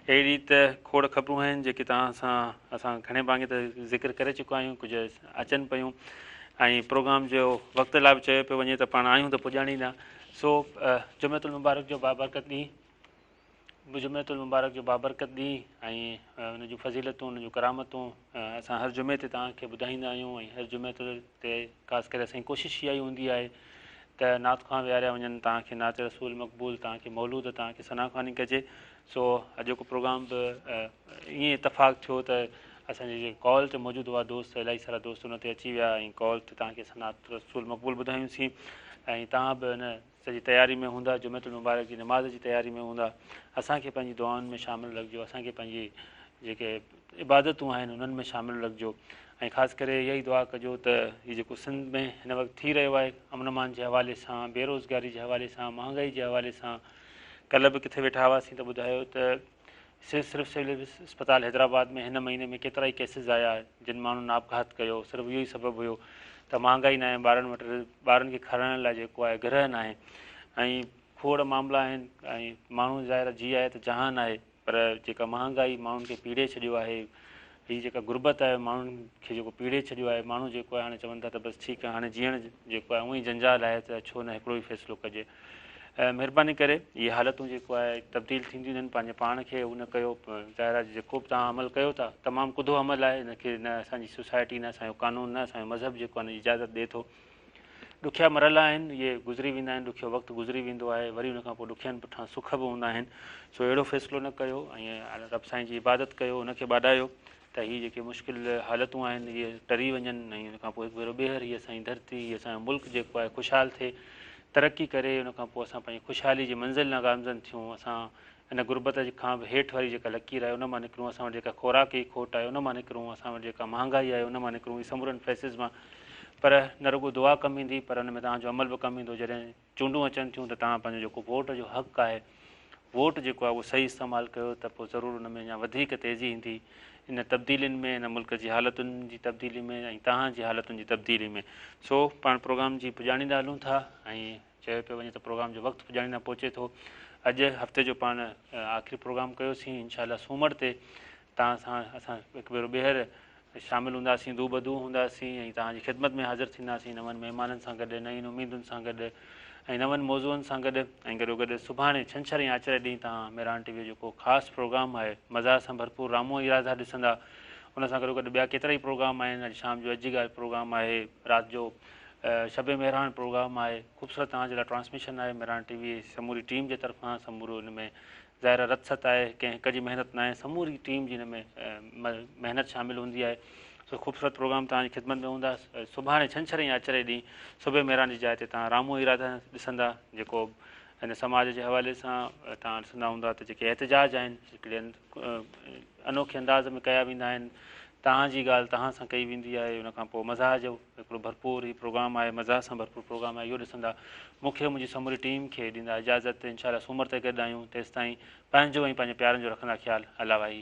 अहिड़ी त खोड़ ख़बरूं आहिनि जेके असां घणे भाङे त ज़िक्र करे चुका आहियूं, कुझु अचनि पियूं ऐं प्रोग्राम जो वक़्त लाइ बि चयो पियो वञे त पाण आहियूं त पुॼाणींदा। सो जुमेतुल मुबारक जो बाबरकत ॾींहुं, जुमेतुल मुबारक जो बाबरकत ॾींहुं ऐं उन जूं फज़ीलतूं, उन जूं करामतूं असां हर जुमे ते तव्हांखे ॿुधाईंदा आहियूं ऐं हर जुमे ते ख़ासि करे असांजी कोशिशि इहा ई हूंदी आहे त नात खां विहारिया वञनि, तव्हांखे नात रसूल मक़बूल, तव्हांखे मौलूद, तव्हांखे सनाख़वानी कजे। सो अॼोको प्रोग्राम बि ईअं इतफ़ाक़ थियो त असांजे जे कॉल ते मौजूदु हुआ दोस्त, इलाही सारा दोस्त उन ते अची विया ऐं कॉल ते तव्हांखे नात रसूल मक़बूल ॿुधायूंसीं ऐं तव्हां बि हिन सॼी तयारी में हूंदा, जुमेतुल मुबारक जी नमाज़ जी तयारी में हूंदा। असांखे पंहिंजी दुआउनि में शामिलु रखिजो, असांखे पंहिंजी जेके इबादतूं आहिनि उन्हनि में शामिलु रखिजो ऐं ख़ासि करे इहा ई दुआ कजो त हीअ जेको सिंध में हिन वक़्तु थी रहियो आहे अमन अमान जे हवाले सां, बेरोज़गारी जे हवाले सां, महांगाई जे हवाले सां, कल्ह बि किथे वेठा हुआसीं त ॿुधायो त सिर्फ़ु सिविल अस्पताल हैदराबाद में हिन महीने में केतिरा ई केसिस आया जिन माण्हुनि आपघात कयो। सिर्फ़ु इहो ई सबबु हुयो त महांगाई न आहे, ॿारनि वटि ॿारनि खे खाराइण लाइ जेको आहे गृह न आहे ऐं खोड़ मामला आहिनि ऐं माण्हू ज़ाहिर जी आहे त जहान आहे, पर जेका महांगाई माण्हुनि खे पीड़े छॾियो आहे, हीअ जेका गुरबत आहे माण्हुनि खे जेको पीड़े छॾियो आहे, माण्हू जेको आहे हाणे चवनि था त बसि ठीकु आहे हाणे जीअण जेको आहे उअं ई जंजाल आहे त छो न हिकिड़ो ई फ़ैसिलो कजे। महिरबानी करे इहे हालतूं जेको आहे तब्दील थींदियूं आहिनि, पंहिंजे पाण खे उन कयो। ज़ाहिर आहे जेको बि तव्हां अमल कयो था तमामु कुदो अमल आहे, हिनखे न असांजी सोसाइटी, न असांजो कानून, न असांजो मज़हब जेको आहे इजाज़त ॾिए थो। ॾुखिया मरला आहिनि, इहे गुज़री वेंदा आहिनि, ॾुखियो वक़्तु गुज़री वेंदो आहे, वरी उन खां पोइ ॾुखियनि पुठियां सुख बि हूंदा आहिनि। सो अहिड़ो फ़ैसिलो न कयो ऐं रब साईं जी इबादत कयो, उनखे ॿाॾायो त हीअ जेके मुश्किल हालतूं आहिनि इहे टरी वञनि ऐं उन खां पोइ हिकु भेरो ॿीहर हीअ असांजी धरती, हीअ असांजो मुल्क जेको आहे ख़ुशहाल थिए, तरक़ी करे, उन खां पोइ असां पंहिंजी ख़ुशहाली जी मंज़िल न गामज़न थियूं, असां इन गुरबत खां बि हेठि वारी जेका लकीर आहे उन मां निकिरूं, असां वटि जेका ख़ुराक जी खोट आहे उन मां निकिरूं, असां वटि जेका महांगाई आहे उन मां निकिरूं, समूरनि फेसिस मां। पर न रुॻो दुआ कमु ईंदी, पर हुन में तव्हांजो अमल बि कमु ईंदो। जॾहिं चूंडूं अचनि थियूं त तव्हां पंहिंजो जेको वोट जो हक़ु आहे, वोट जेको आहे उहो सही इस्तेमालु कयो त पोइ ज़रूरु हुन में अञा वधीक तेज़ी ईंदी इन तब्दीलियुनि में, इन मुल्क जी हालतुनि जी तब्दीली में ऐं तव्हांजी हालतुनि जी तब्दीली में। सो पाण प्रोग्राम जी पुॼाणींदा हलूं था ऐं चयो पियो वञे त प्रोग्राम जो वक़्तु पुॼाणींदा पहुचे थो। अॼु हफ़्ते जो पाण आख़िरी प्रोग्राम कयोसीं, इनशाला सूमर ते तव्हां सां असां हिकु भेरो ॿीहर शामिलु हूंदासीं, दूबदू हूंदासीं ऐं तव्हांजी ख़िदमत में हाज़िर थींदासीं नवनि महिमाननि सां गॾु, नईं उमीदुनि सां गॾु ऐं नवनि मौज़ूअनि सां गॾु ऐं गॾोगॾु सुभाणे छंछरु या आचरे ॾींहुं तव्हां मेरान टीवीअ जो जेको ख़ासि प्रोग्राम आहे मज़ा सां भरपूर रामो इरादा ॾिसंदा। उन सां गॾोगॾु ॿिया केतिरा ई प्रोग्राम आहिनि। अॼु शाम जो अॼु ॻाल्हि प्रोग्राम आहे, राति जो शब मेहरान प्रोग्राम आहे, ख़ूबसूरत तव्हांजे लाइ ट्रांसमिशन आहे मेरान टीवी समूरी टीम जे तरफ़ां। समूरो हिन में ज़ाहिर रतसत आहे, कंहिं हिक जी महिनत न आहे, समूरी टीम जी हिन में महिनत शामिलु हूंदी आहे। सो ख़ूबसूरत प्रोग्राम तव्हांजी ख़िदमत में हूंदा। सुभाणे छंछरु या आचरे ॾींहुं सुबह मेहरान जी जाइ ते तव्हां रामो इरादा ॾिसंदा, जेको हिन समाज जे हवाले सां तव्हां ॾिसंदा हूंदा त जेके एहतजाज आहिनि हिकिड़े अनोखे अंदाज़ में कया वेंदा आहिनि। तव्हांजी ॻाल्हि तव्हां सां कई वेंदी आहे, उन खां पोइ मज़ाह जो हिकिड़ो भरपूर ही प्रोग्राम आहे, मज़ाह सां भरपूर प्रोग्राम आहे, इहो ॾिसंदा। मूंखे मुंहिंजी समूरी टीम खे ॾींदा इजाज़त, इनशाला सूमर ते गॾु आहियूं, तेसिताईं पंहिंजो ऐं पंहिंजे प्यारनि जो रखंदा ख़्यालु। अला वाही।